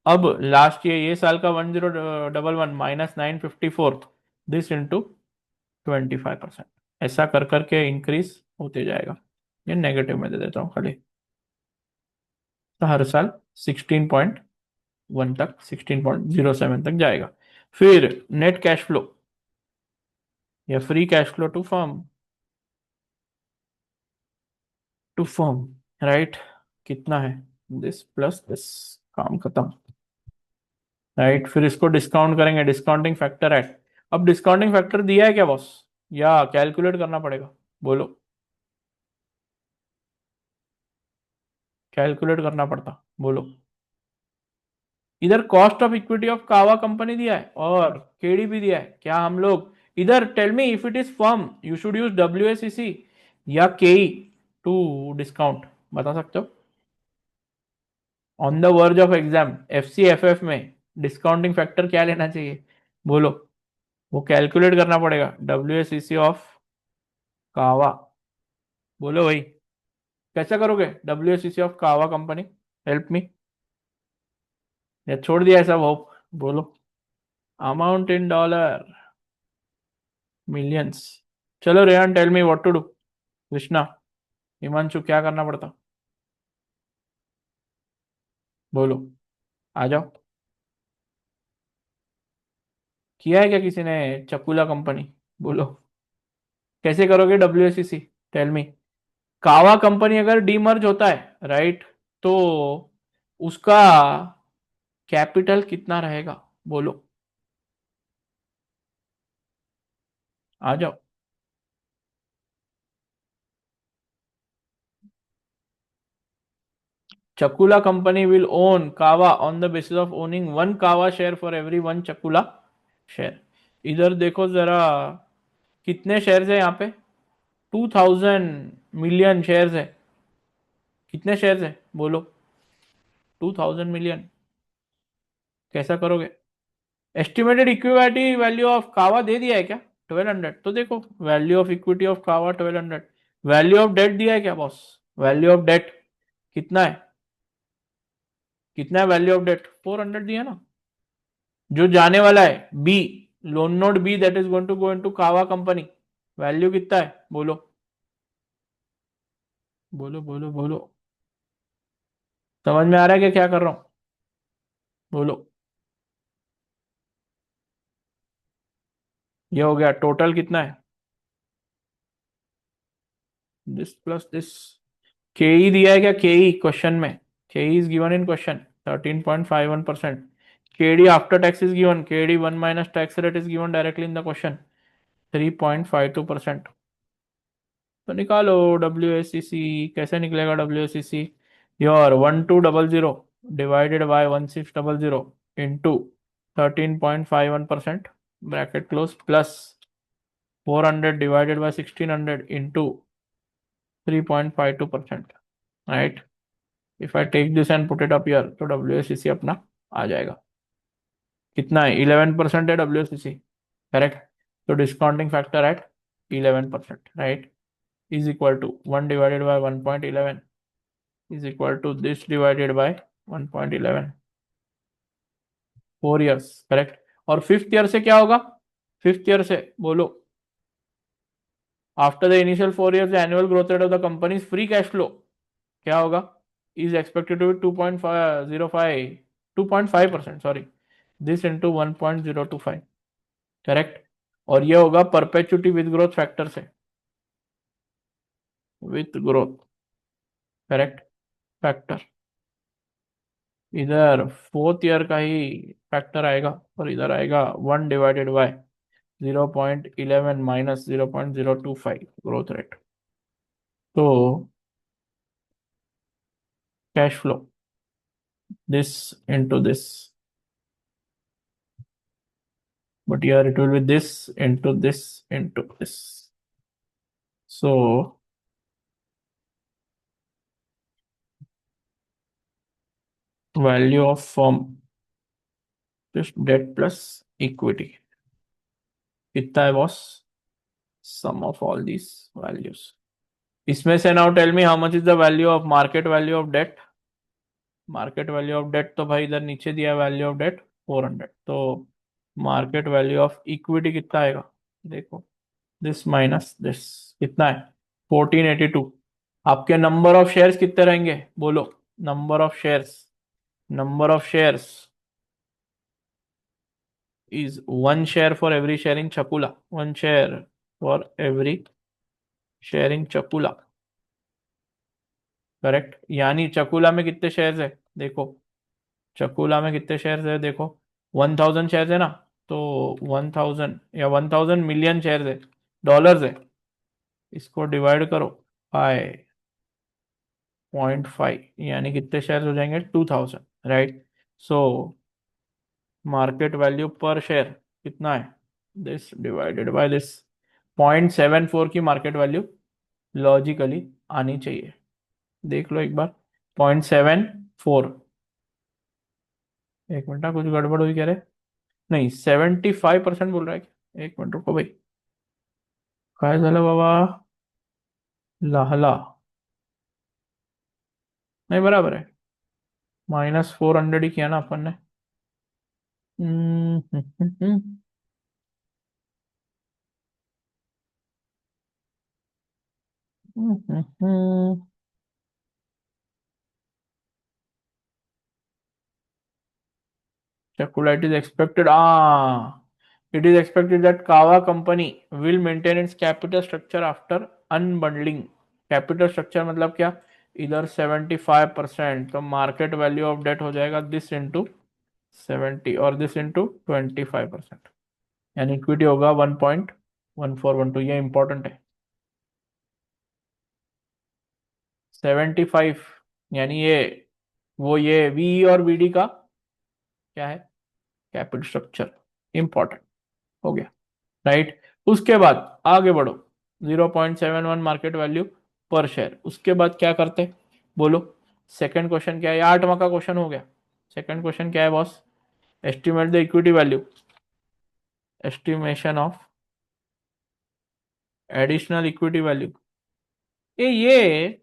अब लास्ट ईयर, ये साल का 1011 माइनस 954, दिस इंटू 25%। ऐसा कर करके इंक्रीज होते जाएगा। ये नेगेटिव में दे देता हूँ खाली। तो हर साल 16.1 तक, 16.07 तक जाएगा। फिर नेट कैश फ्लो या free cash flow to firm, right. कितना है? दिस प्लस दिस, काम खत्म, राइट। फिर इसको डिस्काउंट करेंगे, डिस्काउंटिंग फैक्टर है। अब डिस्काउंटिंग फैक्टर दिया है क्या बॉस, या कैलकुलेट करना पड़ेगा, बोलो? कैलकुलेट करना पड़ता, बोलो? इधर कॉस्ट ऑफ इक्विटी ऑफ कावा कंपनी दिया है और केडी भी दिया है क्या हम लोग? इधर tell me, if it is firm you should use W या केई टू डिस्काउंट, बता सकते हो? On the verge of exam F C F F में डिस्काउंटिंग फैक्टर क्या लेना चाहिए, बोलो? वो कैलकुलेट करना पड़ेगा, डब्ल्यू ऑफ कावा। बोलो भाई, कैसा करोगे डब्ल्यू ऑफ कावा कंपनी? Help me. या छोड़ दिया ऐसा होप, बोलो? Amount in dollar, millions. चलो Rehan, tell me what to do. Krishna, Himanshu, क्या करना पड़ता, बोलो? आ जाओ। किया है क्या किसी ने चकुला कंपनी, बोलो? कैसे करोगे W tell me. Kava company अगर डीमर्ज होता है, राइट, तो उसका कैपिटल कितना रहेगा, बोलो? आ जाओ। Chakula company will own Kava on the basis of owning one Kava share for every one Chakula share. इधर देखो जरा, कितने शेयर्स है यहाँ पे? 2,000 मिलियन शेयर्स है। कितने शेयर्स है, बोलो? 2,000 मिलियन। कैसा करोगे? एस्टिमेटेड इक्विटी वैल्यू ऑफ कावा दे दिया है क्या? 1,200, तो देखो वैल्यू ऑफ इक्विटी ऑफ कावा 1,200। वैल्यू ऑफ डेट दिया है क्या बॉस, वैल्यू ऑफ डेट कितना है, कितना है वैल्यू ऑफ डेट? 400 दिया ना। जो जाने वाला है B, loan note B that is going to go into Kava company, value कितना है बोलो, बोलो बोलो बोलो। समझ में आ रहा है कि क्या कर रहा हूं? बोलो। ये हो गया, टोटल कितना है? This plus this. के ई दिया है क्या? के ई क्वेश्चन में, K E is given in question 13.51%। KD after tax is given, KD one minus tax rate is given directly in the question 3.52%। तो निकालो डब्ल्यू एस सी सी। कैसे निकलेगा W S C C? Your 1200 divided by 1600 into 13.51% bracket close plus 400 divided by 1600 into 3.52%, right? If I take this and put it up here तो डब्ल्यू एस सी सी अपना आ जाएगा। कितना है? 11% है W S C C, correct? तो discounting factor at 11%, right? Is equal to 1 divided by 1.11 is equal to this divided by 1.11, 4 years, correct? और फिफ्थ ईयर से क्या होगा? फिफ्थ ईयर से बोलो, after the initial 4 years the annual growth rate of the company's free cash flow क्या होगा? is expected to be 2.05, 2.5%, sorry, this into 1.025, करेक्ट? और ये होगा परपेचुटी विद ग्रोथ फैक्टर से, विथ ग्रोथ, करेक्ट, फैक्टर। इधर फोर्थ ईयर का ही फैक्टर आएगा और इधर आएगा 1 divided by 0.11 minus 0.025 growth rate. तो cash flow, this into this, but here it will be this into this into this. So value of firm, just debt plus equity, कितना है boss? Sum of all these values. इसमें से now tell me how much is the value of market value of debt? Market value of debt तो भाई इधर नीचे दिया वैल्यू ऑफ डेट 400, तो मार्केट वैल्यू ऑफ इक्विटी कितना आएगा देखो, दिस माइनस दिस, कितना है? 1482। आपके नंबर ऑफ शेयर्स कितने रहेंगे बोलो? Number of shares, number of shares is one share for every share in Chakula, one share for every share in Chakula, correct? यानी चकुला में कितने शेयर्स है देखो, चकुला में कितने शेयर्स है देखो, 1000 शेयर्स है ना, तो 1000 या 1000 मिलियन शेयर्स है, डॉलर्स है, इसको डिवाइड करो बाय 0.5, यानी कितने शेयर्स हो जाएंगे? 2000, right? So market value per share कितना है? दिस डिवाइडेड बाय दिस, 0.74 की मार्केट वैल्यू लॉजिकली आनी चाहिए। देख लो एक बार, 0.74। एक मिनट, कुछ गड़बड़ हुई कह रहे? नहीं, 75% बोल रहा है क्या? एक मिनट रुको भाई, काय झालं बाबा? लहला, नहीं बराबर है, -400 ही किया ना अपन ने। Chakula, it is expected, it is expected that Kawa company will maintain its capital structure after unbundling. Capital structure मतलब क्या? इधर 75%, तो मार्केट वैल्यू ऑफ डेट हो जाएगा दिस इंटू 70 और दिस इंटू 25%, यानी इक्विटी होगा 1.1412। ये इंपॉर्टेंट है। 75 यानी ये, वो ये वी और वीडी का क्या है? कैपिटल स्ट्रक्चर, इंपॉर्टेंट हो गया, राइट? उसके बाद आगे बढ़ो, 0.71 मार्केट वैल्यू पर शेयर। उसके बाद क्या करते बोलो? सेकंड क्वेश्चन क्या है? 8वां का क्वेश्चन हो गया। सेकंड क्वेश्चन क्या है boss? Estimate the equity value, estimation of additional equity value. ये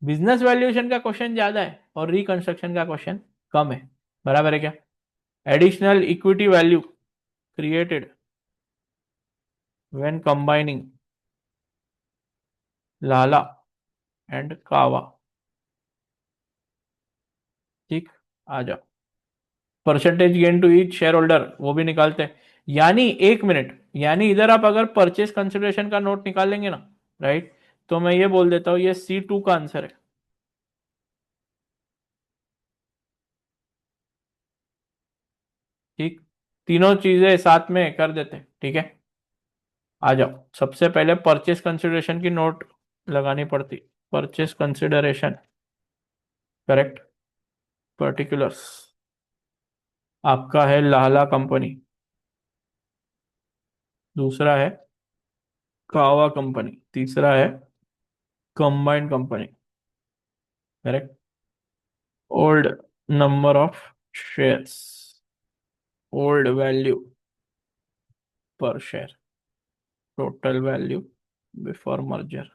बिजनेस वैल्यूएशन का क्वेश्चन ज्यादा है और रिकंस्ट्रक्शन का क्वेश्चन कम है। बराबर है क्या? Additional equity value created when combining Lala and Kava. ठीक, आ जाओ। Percentage gain to each share holder वो भी निकालते हैं। यानी एक मिनट, यानी इधर आप अगर परचेस कंसिडरेशन का नोट निकालेंगे ना, राइट, तो मैं ये बोल देता हूं ये C2 का आंसर है। ठीक, तीनों चीजें साथ में कर देते हैं, ठीक है। आ जाओ, सबसे पहले परचेस कंसिडरेशन की नोट लगानी पड़ती। परचेस कंसिडरेशन, करेक्ट, पर्टिकुलर्स आपका है लाला कंपनी, दूसरा है कावा कंपनी, तीसरा है combined company, correct. Old number of shares, old value per share, total value before merger.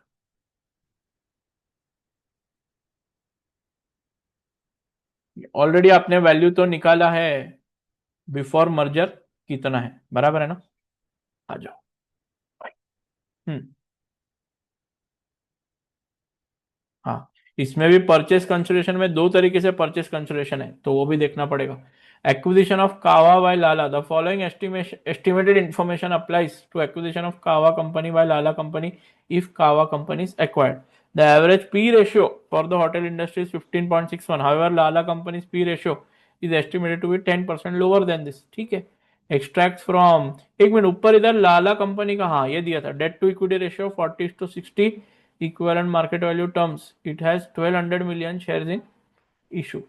Already आपने वैल्यू तो निकाला है, बिफोर मर्जर कितना है, बराबर है ना? आ जाओ। हम्म, हाँ, इसमें भी परचेस कंसिडरेशन में दो तरीके से परचेस कंसिडरेशन है, तो वो भी देखना पड़ेगा। Acquisition of Kava by Lala, the following estimated information applies to acquisition of कावा company by Lala company if Kava company is acquired. The average P ratio for the hotel industry is 15.61, however Lala company's P ratio is estimated to be 10% lower than this. ठीक है, एक्सट्रैक्ट फ्रॉम, एक मिनट, ऊपर इधर लाला कंपनी का, हाँ ये दिया था, debt to equity ratio 40:60, equivalent market value terms it has 1200 million shares in issue.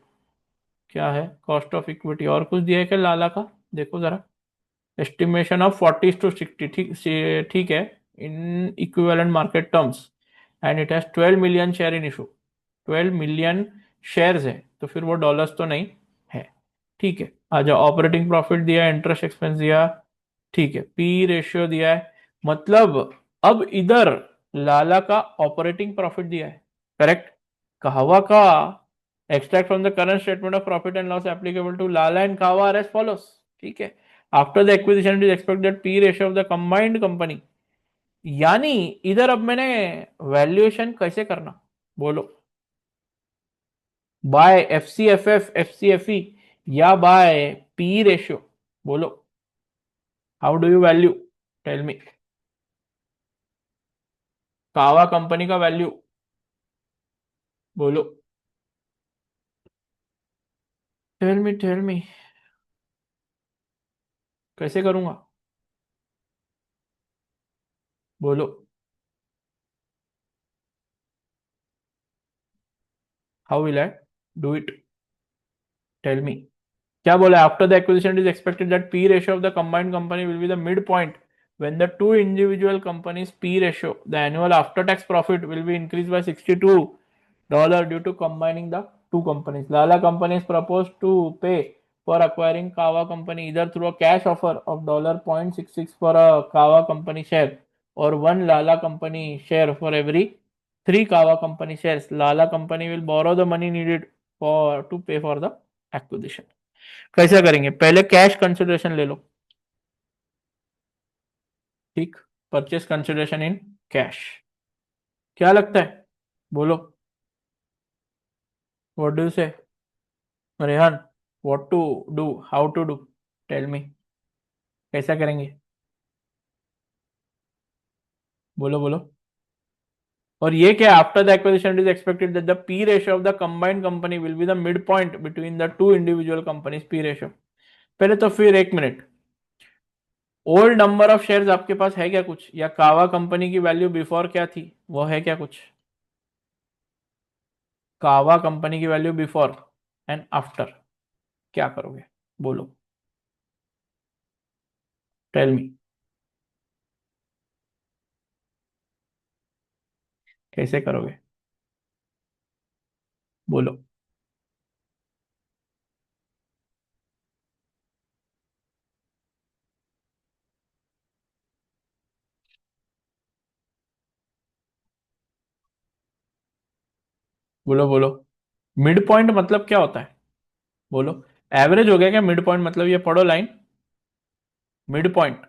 क्या है कॉस्ट ऑफ इक्विटी, और कुछ दिया है क्या लाला का? देखो जरा, एस्टिमेशन ऑफ 40:60, ठीक, ठीक है, in equivalent market terms, and it has 12 million share in issue. 12 million shares है, तो फिर वो डॉलर्स तो नहीं है। ठीक है, आ जाओ, ऑपरेटिंग प्रॉफिट दिया है, इंटरेस्ट एक्सपेंस दिया, ठीक है, पी रेशियो दिया है, मतलब अब इधर लाला का ऑपरेटिंग प्रॉफिट दिया है, करेक्ट। कहवा का extract from the current statement of profit and loss applicable to Lala and Kahwa are as follows. ठीक है, after the acquisition it is expected P ratio of the combined company. यानी इधर अब मैंने वैल्यूएशन कैसे करना, बोलो? By F C F E या बाय पी रेशियो, बोलो? How do you value, tell me. Kava company का वैल्यू, बोलो? टेल मी, कैसे करूंगा, बोलो? How will I do it, tell me. क्या बोला? After the acquisition is expected that P ratio of the combined company will be the mid point when the two individual companies P ratio, the annual after tax profit will be increased by $62 due to combining the two companies. Lala company is proposed to pay for acquiring Kawa company either through a cash offer of $0.66 for a Kawa company share or one Lala company share for every three Kawa company shares. Lala company will borrow the money needed for to pay for the acquisition. कैसा करेंगे? पहले कैश कंसिडरेशन ले लो, ठीक, परचेस कंसिडरेशन इन कैश। क्या लगता है, बोलो? What do you say, Rehan? What to do, how to do, tell me, कैसा करेंगे, बोलो बोलो? और ये क्या, after the acquisition is expected that the P ratio of the combined company will be the mid point between the two individual companies P ratio. पहले तो फिर एक minute, old number of shares आपके पास है क्या कुछ, या कावा कंपनी की वैल्यू बिफोर क्या थी, वो है क्या कुछ? कावा कंपनी की वैल्यू बिफोर एंड आफ्टर, क्या करोगे, बोलो? टेल मी, कैसे करोगे, बोलो? बोलो बोलो। मिड पॉइंट मतलब क्या होता है? बोलो। एवरेज हो गया क्या मिड पॉइंट मतलब? ये पढ़ो लाइन। Mid point.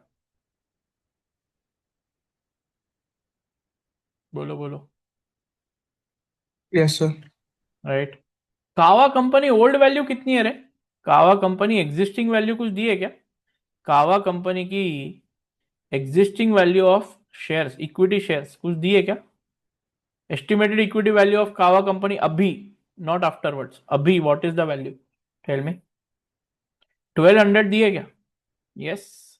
बोलो बोलो। Yes sir. राइट। कावा कंपनी ओल्ड वैल्यू कितनी है रे? कावा कंपनी एग्जिस्टिंग वैल्यू कुछ दी है क्या? कावा कंपनी की existing value of shares, equity shares कुछ दी है क्या? एस्टिमेटेड इक्विटी वैल्यू ऑफ कावा कंपनी अभी, नॉट आफ्टरवर्ड्स, अभी what is the value? Tell me. 1200 दी है क्या? यस।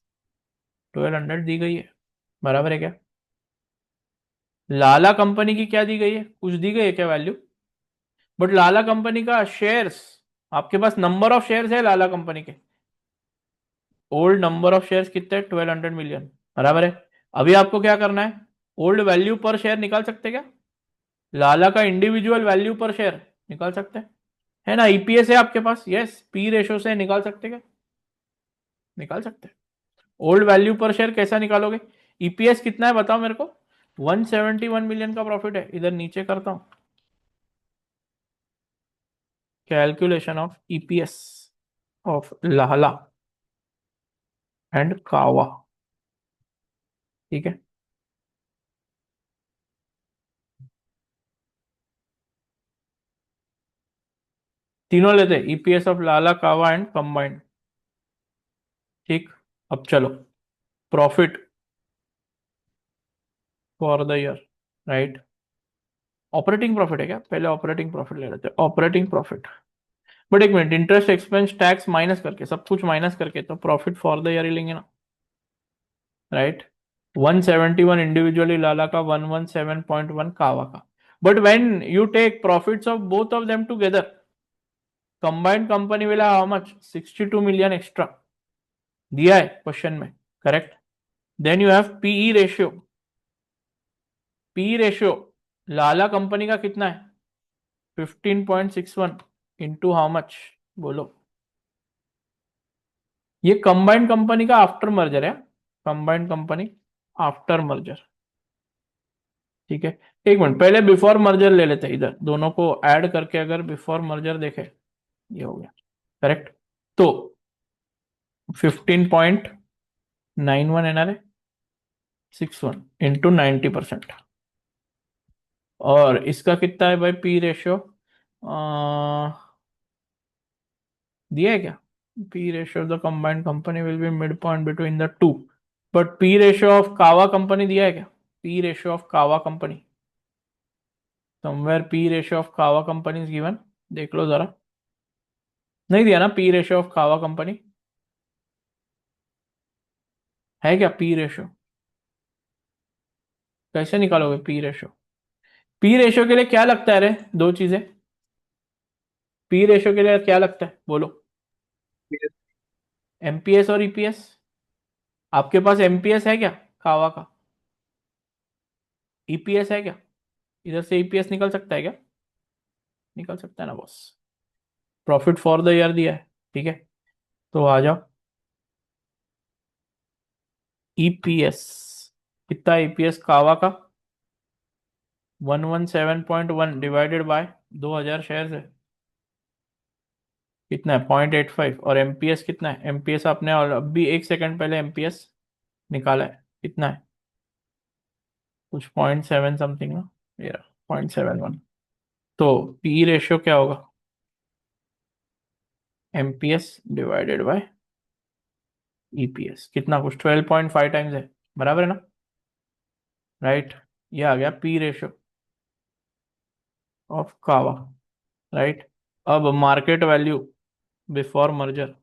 1200 दी गई है। बराबर है क्या? लाला कंपनी की क्या दी गई है? कुछ दी गई है क्या वैल्यू? बट लाला कंपनी का शेयर्स, आपके पास नंबर ऑफ शेयर्स है लाला कंपनी के। ओल्ड नंबर ऑफ शेयर्स कितने? 1200 मिलियन। बराबर है। अभी आपको क्या करना है? ओल्ड वैल्यू पर शेयर निकाल सकते क्या? लाला का इंडिविजुअल वैल्यू पर शेयर निकाल सकते हैं? है ना? ईपीएस है आपके पास, यस, पी रेशो से निकाल सकते क्या? निकाल सकते हैं। ओल्ड वैल्यू पर शेयर कैसा निकालोगे? ईपीएस कितना है बताओ मेरे को? 171 मिलियन का प्रॉफिट है, इधर नीचे करता हूं। Calculation of EPS of Lala and Kava. ठीक है। तीनों लेते हैं, ईपीएस ऑफ लाला कावा एंड कंबाइंड। ठीक। अब चलो, profit for the year, right. Operating profit है क्या? पहले ऑपरेटिंग प्रॉफिट ले लेते हैं, ऑपरेटिंग प्रॉफिट। बट एक minute, interest expense tax minus करके, सब कुछ माइनस करके तो प्रॉफिट फॉर द ईयर ही लेंगे ना, राइट। 171 इंडिविजुअली लाला का, 117.1 कावा का। But when you take profits of both of them together, combined company will have how much? 62 million extra दिया है क्वेश्चन में, correct. Then you have PE ratio. P ratio Lala company का कितना है? 15.61 इंटू हाउ मच? बोलो। ये कंबाइंड कंपनी का आफ्टर मर्जर है। Combined company after merger. ठीक है। एक मिनट, पहले बिफोर मर्जर ले लेते हैं, इधर दोनों को ऐड करके अगर बिफोर मर्जर देखे, ये हो गया, करेक्ट। तो 15.91 एन आर 61 इंटू 90%। और इसका कितना है भाई पी रेशियो? दिया है क्या? P ratio of the combined company will B mid point between the to. But P ratio of कावा कंपनी दिया है क्या? पी रेशियो ऑफ कावा company, somewhere P ratio of कावा कंपनी इज गिवन। देख लो जरा। नहीं दिया ना पी रेशियो ऑफ कावा कंपनी? है क्या पी रेशियो? कैसे निकालोगे पी रेशियो? पी रेशियो के लिए क्या लगता है रे? दो चीजें। पी रेशियो के लिए क्या लगता है बोलो? एमपीएस और ईपीएस। आपके पास एमपीएस है क्या कावा का? ईपीएस है क्या? इधर से ईपीएस निकल सकता है क्या? निकल सकता है ना boss. Profit for the year दिया है, ठीक है। तो आ जाओ। ईपीएस कितना? ईपीएस कावा का 117.1 डिवाइडेड बाय 2000 शेयर है, कितना है? 0.85। और एमपीएस कितना है? एमपीएस आपने और अभी एक सेकंड पहले एमपीएस निकाला है, कितना है? कुछ 0.7 समथिंग ना, ये 0.71। तो पी रेशियो क्या होगा? एमपीएस डिवाइडेड बाय ईपीएस, कितना? कुछ 12.5 टाइम्स है, बराबर है ना, राइट। ये आ गया पी रेशियो ऑफ कावा, राइट। अब market value before merger,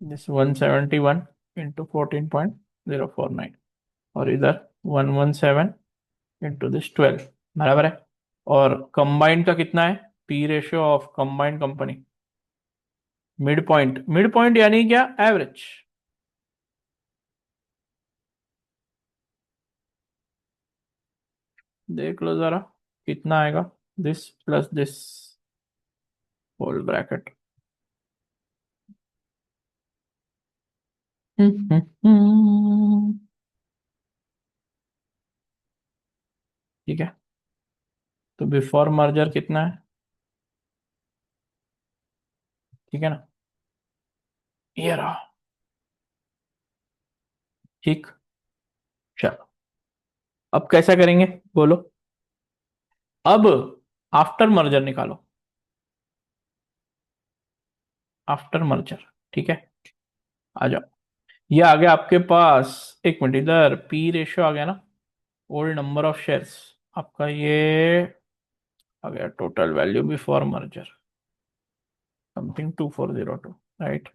this 171 into 14.049, और इधर 117 इंटू दिस 12, बराबर है। और कंबाइंड का कितना है? P ratio of combined company, mid point. Mid point यानी क्या? एवरेज। देख लो जरा कितना आएगा, this plus this whole bracket. तो बिफोर मर्जर कितना है, ठीक है ना, ये रहा। ठीक, चलो अब कैसा करेंगे बोलो। अब आफ्टर मर्जर निकालो, आफ्टर मर्जर, ठीक है। आ जाओ, ये आ गया आपके पास। एक मिनट, इधर पी रेशियो आ गया ना, ओल्ड नंबर ऑफ शेयर्स आपका, ये आ गया total value before merger something 2402, right.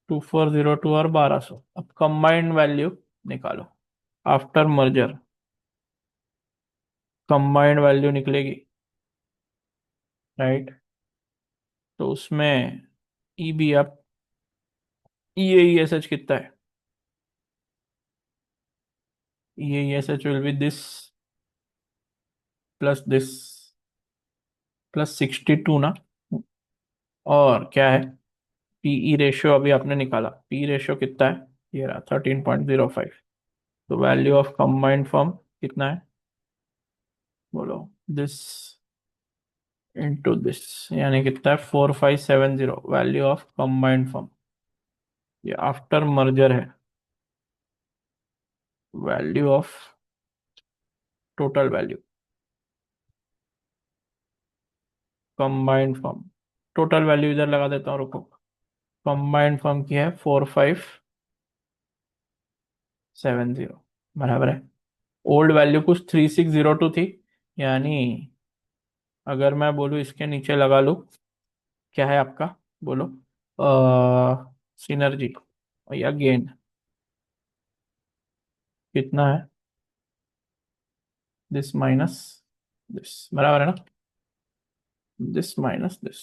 2402 और 1200। अब कंबाइंड वैल्यू निकालो आफ्टर मर्जर, कंबाइंड वैल्यू निकलेगी, राइट। तो उसमें ई बी आप ई ई एस एच कितना है, E S H will be this plus this plus 62 ना। और क्या है, पीई रेशियो अभी आपने निकाला, पी रेशियो कितना है, ये रहा 13.05। तो वैल्यू ऑफ कंबाइंड फर्म कितना है बोलो, दिस इंटू दिस, यानी कितना है 4570 वैल्यू ऑफ कंबाइंड फर्म। ये आफ्टर मर्जर है, value of total value combined firm, total value इधर लगा देता हूँ, रुको। कंबाइंड फर्म की है 4570, बराबर है। ओल्ड वैल्यू कुछ 3602 थी, यानी अगर मैं बोलूँ इसके नीचे लगा लूँ, क्या है आपका बोलो, सिनर्जी या गेन कितना है, दिस माइनस दिस, बराबर है ना, दिस माइनस दिस,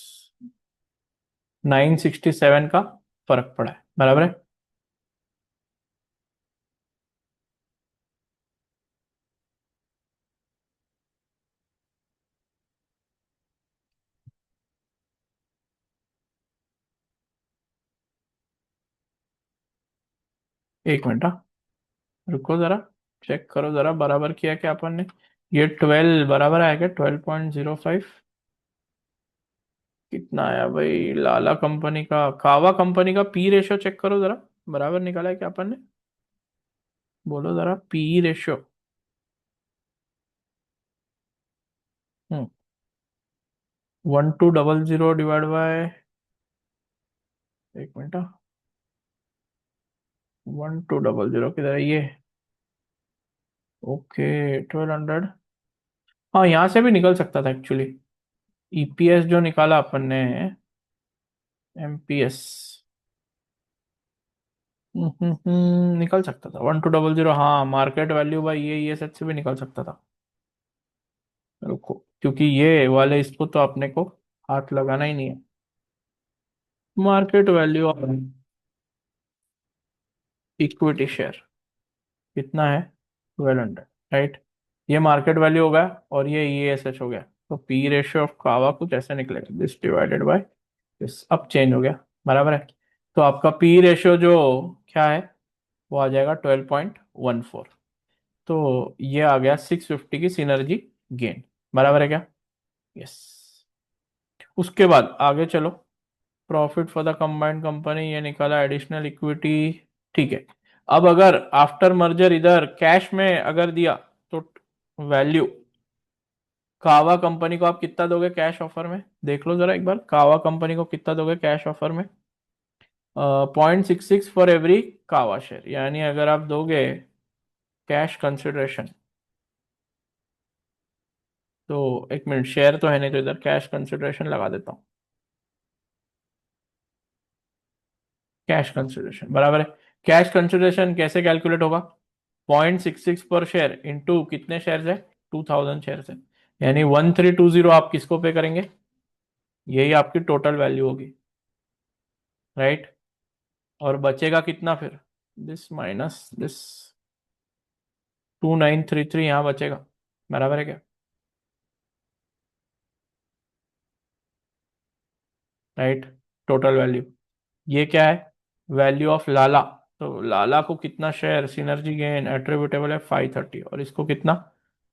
967 का फर्क पड़ा है, बराबर है। एक मिनट, हाँ, रुको जरा, चेक करो जरा, बराबर किया क्या अपन ने, ये 12 बराबर आया क्या, 12.05, कितना आया भाई, लाला कंपनी का, कावा कंपनी का पी रेशियो चेक करो जरा, बराबर निकाला है क्या अपन ने, बोलो जरा पी रेशियो। 1200 डिवाइड बाय, एक मिनट, 1200 किधर है ये, ओके 1200, हाँ यहाँ से भी निकल सकता था एक्चुअली, ईपीएस जो निकाला अपन ने, एमपीएस, निकल सकता था 1200, हाँ मार्केट वैल्यू बाई ये सच से भी निकल सकता था। रुको, क्योंकि ये वाले इसको तो अपने को हाथ लगाना ही नहीं है, market value of equity share कितना है, 1200, राइट। ये मार्केट वैल्यू हो गया और ये ईएसएच हो गया, तो पी रेशियो ऑफ कावा कुछ ऐसे निकलेगा, दिस डिवाइडेड बाय दिस, अब चेंज हो गया, बराबर है। तो आपका पी रेशियो जो क्या है, वो आ जाएगा 12.14। तो ये आ गया 650 की सिनर्जी गेन, बराबर है क्या, यस। उसके बाद आगे चलो, profit for the combined company ये निकाला, एडिशनल इक्विटी, ठीक है। अब अगर आफ्टर मर्जर इधर कैश में अगर दिया, तो वैल्यू कावा कंपनी को आप कितना दोगे कैश ऑफर में, देख लो जरा एक बार, कावा कंपनी को कितना दोगे कैश ऑफर में, 0.66 फॉर एवरी कावा शेयर, यानी अगर आप दोगे कैश कंसिडरेशन, तो एक मिनट, शेयर तो है नहीं, तो इधर कैश कंसिडरेशन लगा देता हूँ, कैश कंसिडरेशन बराबर है। कैश कंसिडरेशन कैसे कैलकुलेट होगा, 0.66 पर शेयर इंटू कितने शेयर है, 2000 शेयर है, यानी 1320 आप किसको पे करेंगे, यही आपकी टोटल वैल्यू होगी, राइट। और बचेगा कितना फिर, दिस माइनस दिस, 2933 यहाँ बचेगा, बराबर है क्या, राइट। टोटल वैल्यू, ये क्या है, वैल्यू ऑफ लाला, तो लाला को कितना शेयर सिनर्जी गेन एट्रीब्यूटेबल है 530, और इसको कितना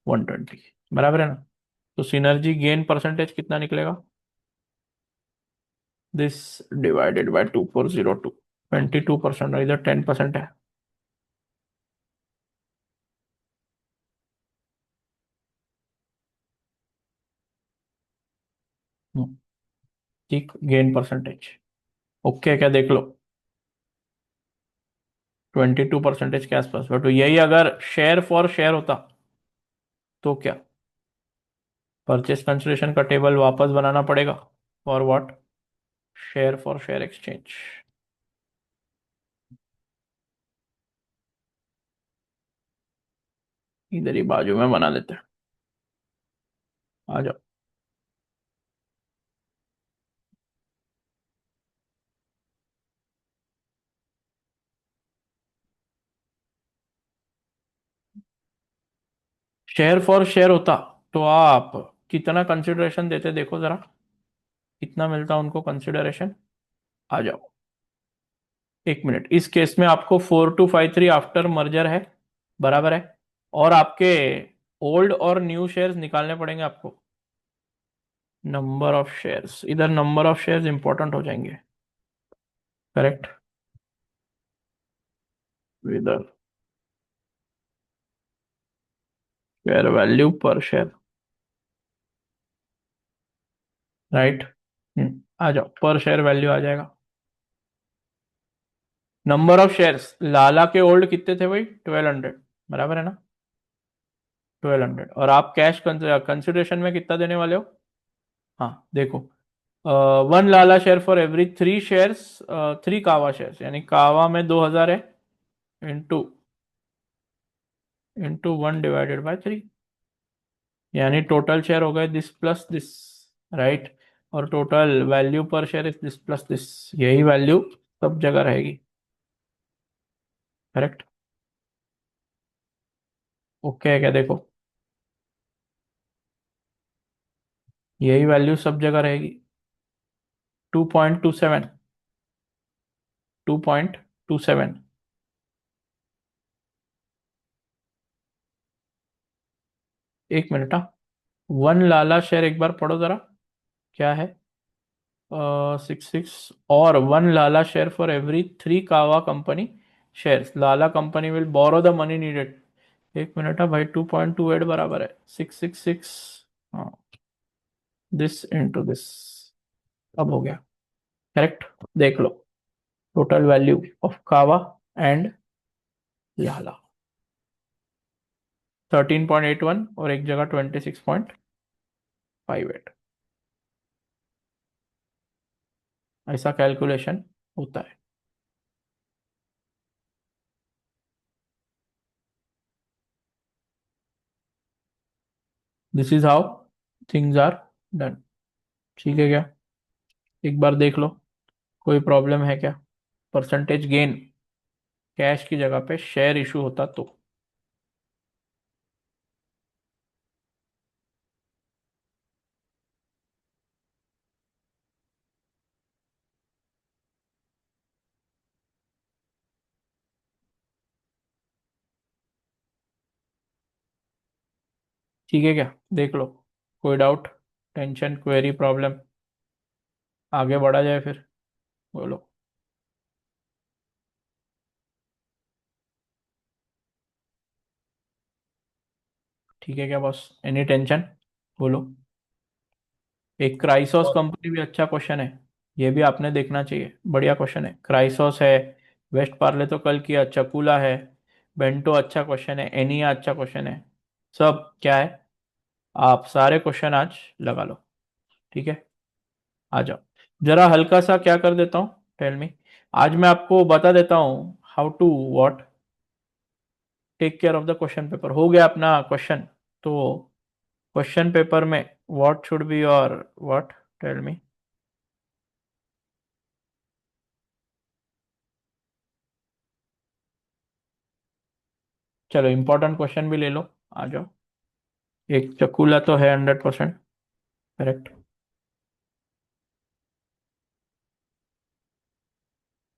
120, बराबर है ना। तो सिनर्जी गेन परसेंटेज कितना निकलेगा? दिस डिवाइडेड बाय 2402, 22%, इधर 10% है। हम्म, ठीक, गेन परसेंटेज ओके क्या, देख लो 22% के आसपास। बट यही अगर शेयर फॉर शेयर होता तो क्या? परचेस कंसिडरेशन का टेबल वापस बनाना पड़ेगा। For what? Share for share exchange. इधर ही बाजू में बना लेते हैं। आ जाओ। शेयर फॉर शेयर होता तो आप कितना कंसिडरेशन देते, देखो जरा कितना मिलता उनको कंसिडरेशन। आ जाओ। एक मिनट, इस केस में आपको 4253 आफ्टर मर्जर है, बराबर है। और आपके ओल्ड और न्यू शेयर्स निकालने पड़ेंगे आपको। नंबर ऑफ शेयर्स, इधर नंबर ऑफ शेयर्स इंपॉर्टेंट हो जाएंगे, करेक्ट। इधर share value per share, right. आ जाओ, पर शेयर वैल्यू आ जाएगा। नंबर ऑफ शेयर्स, लाला के ओल्ड कितने थे भाई? 1200, बराबर है ना? 1200। और आप कैश कंसिडरेशन में कितना देने वाले हो? हाँ देखो, 1 लाला शेयर फॉर एवरी 3 शेयर्स, 3 कावा शेयर्स, यानी कावा में 2000 है, इंटू इंटू 1/3, यानी टोटल शेयर हो गए दिस प्लस दिस, राइट। और total value per share is this plus this, यही वैल्यू सब जगह रहेगी, करेक्ट। ओके है क्या, देखो यही वैल्यू सब जगह रहेगी। 2.27, 2.27। एक मिनट, हाँ। 1 लाला शेयर एक बार पढ़ो जरा, क्या है? 66, और 1 लाला share for every 3 Kava company shares, Lala company will borrow the money needed. एक मिनट, हाँ भाई, 2.28 बराबर है 666, हाँ, दिस इंटू दिस, अब हो गया, करेक्ट। देख लो total value of Kava and Lala, 13.81 और एक जगह 26.58, ऐसा कैलकुलेशन होता है। This is how things are done, ठीक है क्या? एक बार देख लो, कोई प्रॉब्लम है क्या? परसेंटेज गेन कैश की जगह पे शेयर इशू होता तो। ठीक है क्या, देख लो। कोई डाउट, टेंशन, क्वेरी, प्रॉब्लम? आगे बढ़ा जाए फिर, बोलो। ठीक है क्या बॉस, एनी टेंशन? बोलो। एक क्राइसॉस कंपनी भी अच्छा क्वेश्चन है, ये भी आपने देखना चाहिए, बढ़िया क्वेश्चन है। क्राइसॉस है, वेस्ट पार्ले तो कल किया, चकुला है, बेंटो अच्छा क्वेश्चन है, एनिया अच्छा क्वेश्चन है। सब क्या है, आप सारे क्वेश्चन आज लगा लो, ठीक है। आ जाओ, जरा हल्का सा क्या कर देता हूँ, टेल मी। आज मैं आपको बता देता हूँ how to what take care of the question paper. हो गया अपना क्वेश्चन, तो क्वेश्चन पेपर में व्हाट शुड बी और व्हाट, टेल मी। चलो इंपॉर्टेंट क्वेश्चन भी ले लो, आ जाओ। एक चकुला तो है 100%, करेक्ट।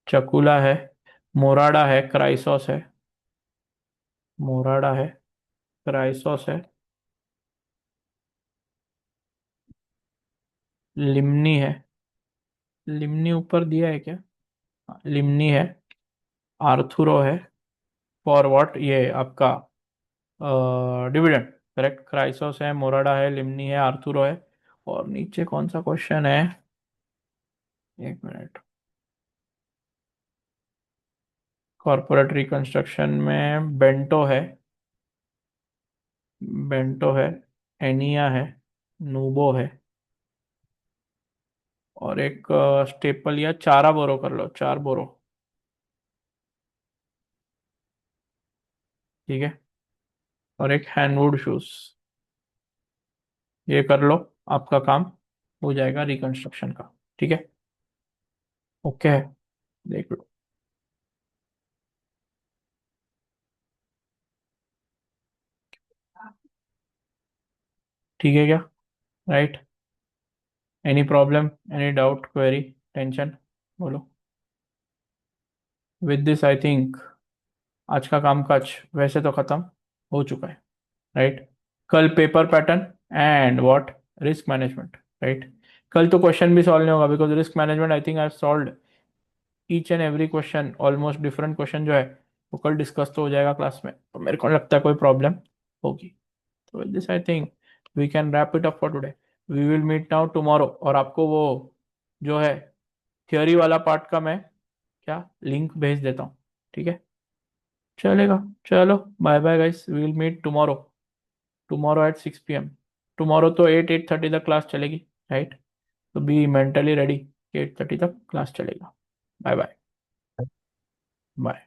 चकुला है, मोराडा है, क्राइसॉस है, मोराडा है, क्राइसॉस है, लिमनी है, लिमनी ऊपर दिया है क्या? हाँ, लिमनी है, आर्थुरो है, फॉर व्हाट ये आपका डिविडेंड, करेक्ट। क्राइसोस है, मोराडा है, लिमनी है, आर्थुरो है। और नीचे कौन सा क्वेश्चन है? एक मिनट। कॉर्पोरेट रिकंस्ट्रक्शन में बेंटो है, बेंटो है, एनिया है, नूबो है, और एक स्टेपल या चारा बोरो कर लो, चार बोरो। ठीक है। और एक हैंडवुड शूज। ये कर लो, आपका काम हो जाएगा रिकंस्ट्रक्शन का। ठीक है। ओके है, देख लो। ठीक है क्या? Right. Any problem, any doubt, query, tension? बोलो। विद दिस आई थिंक आज का कामकाज वैसे तो खत्म हो चुका है, राइट। कल paper pattern and what, risk management, right. कल तो क्वेश्चन भी सॉल्व नहीं होगा, because risk management I think I solve each and every question, almost different question जो है वो कल डिस्कस तो हो जाएगा क्लास में, तो मेरे को नहीं लगता है कोई प्रॉब्लम होगी। तो with this I think we can wrap it up for today. We will meet now tomorrow, और आपको वो जो है थियोरी वाला पार्ट का मैं क्या लिंक भेज देता हूँ। ठीक है, चलेगा। चलो, bye bye guys, we will meet tomorrow, tomorrow at 6 p.m। Tomorrow तो 8-8:30 तक क्लास चलेगी, राइट। तो बी मेंटली रेडी, 8:30 तक क्लास चलेगा। Bye bye. बाय।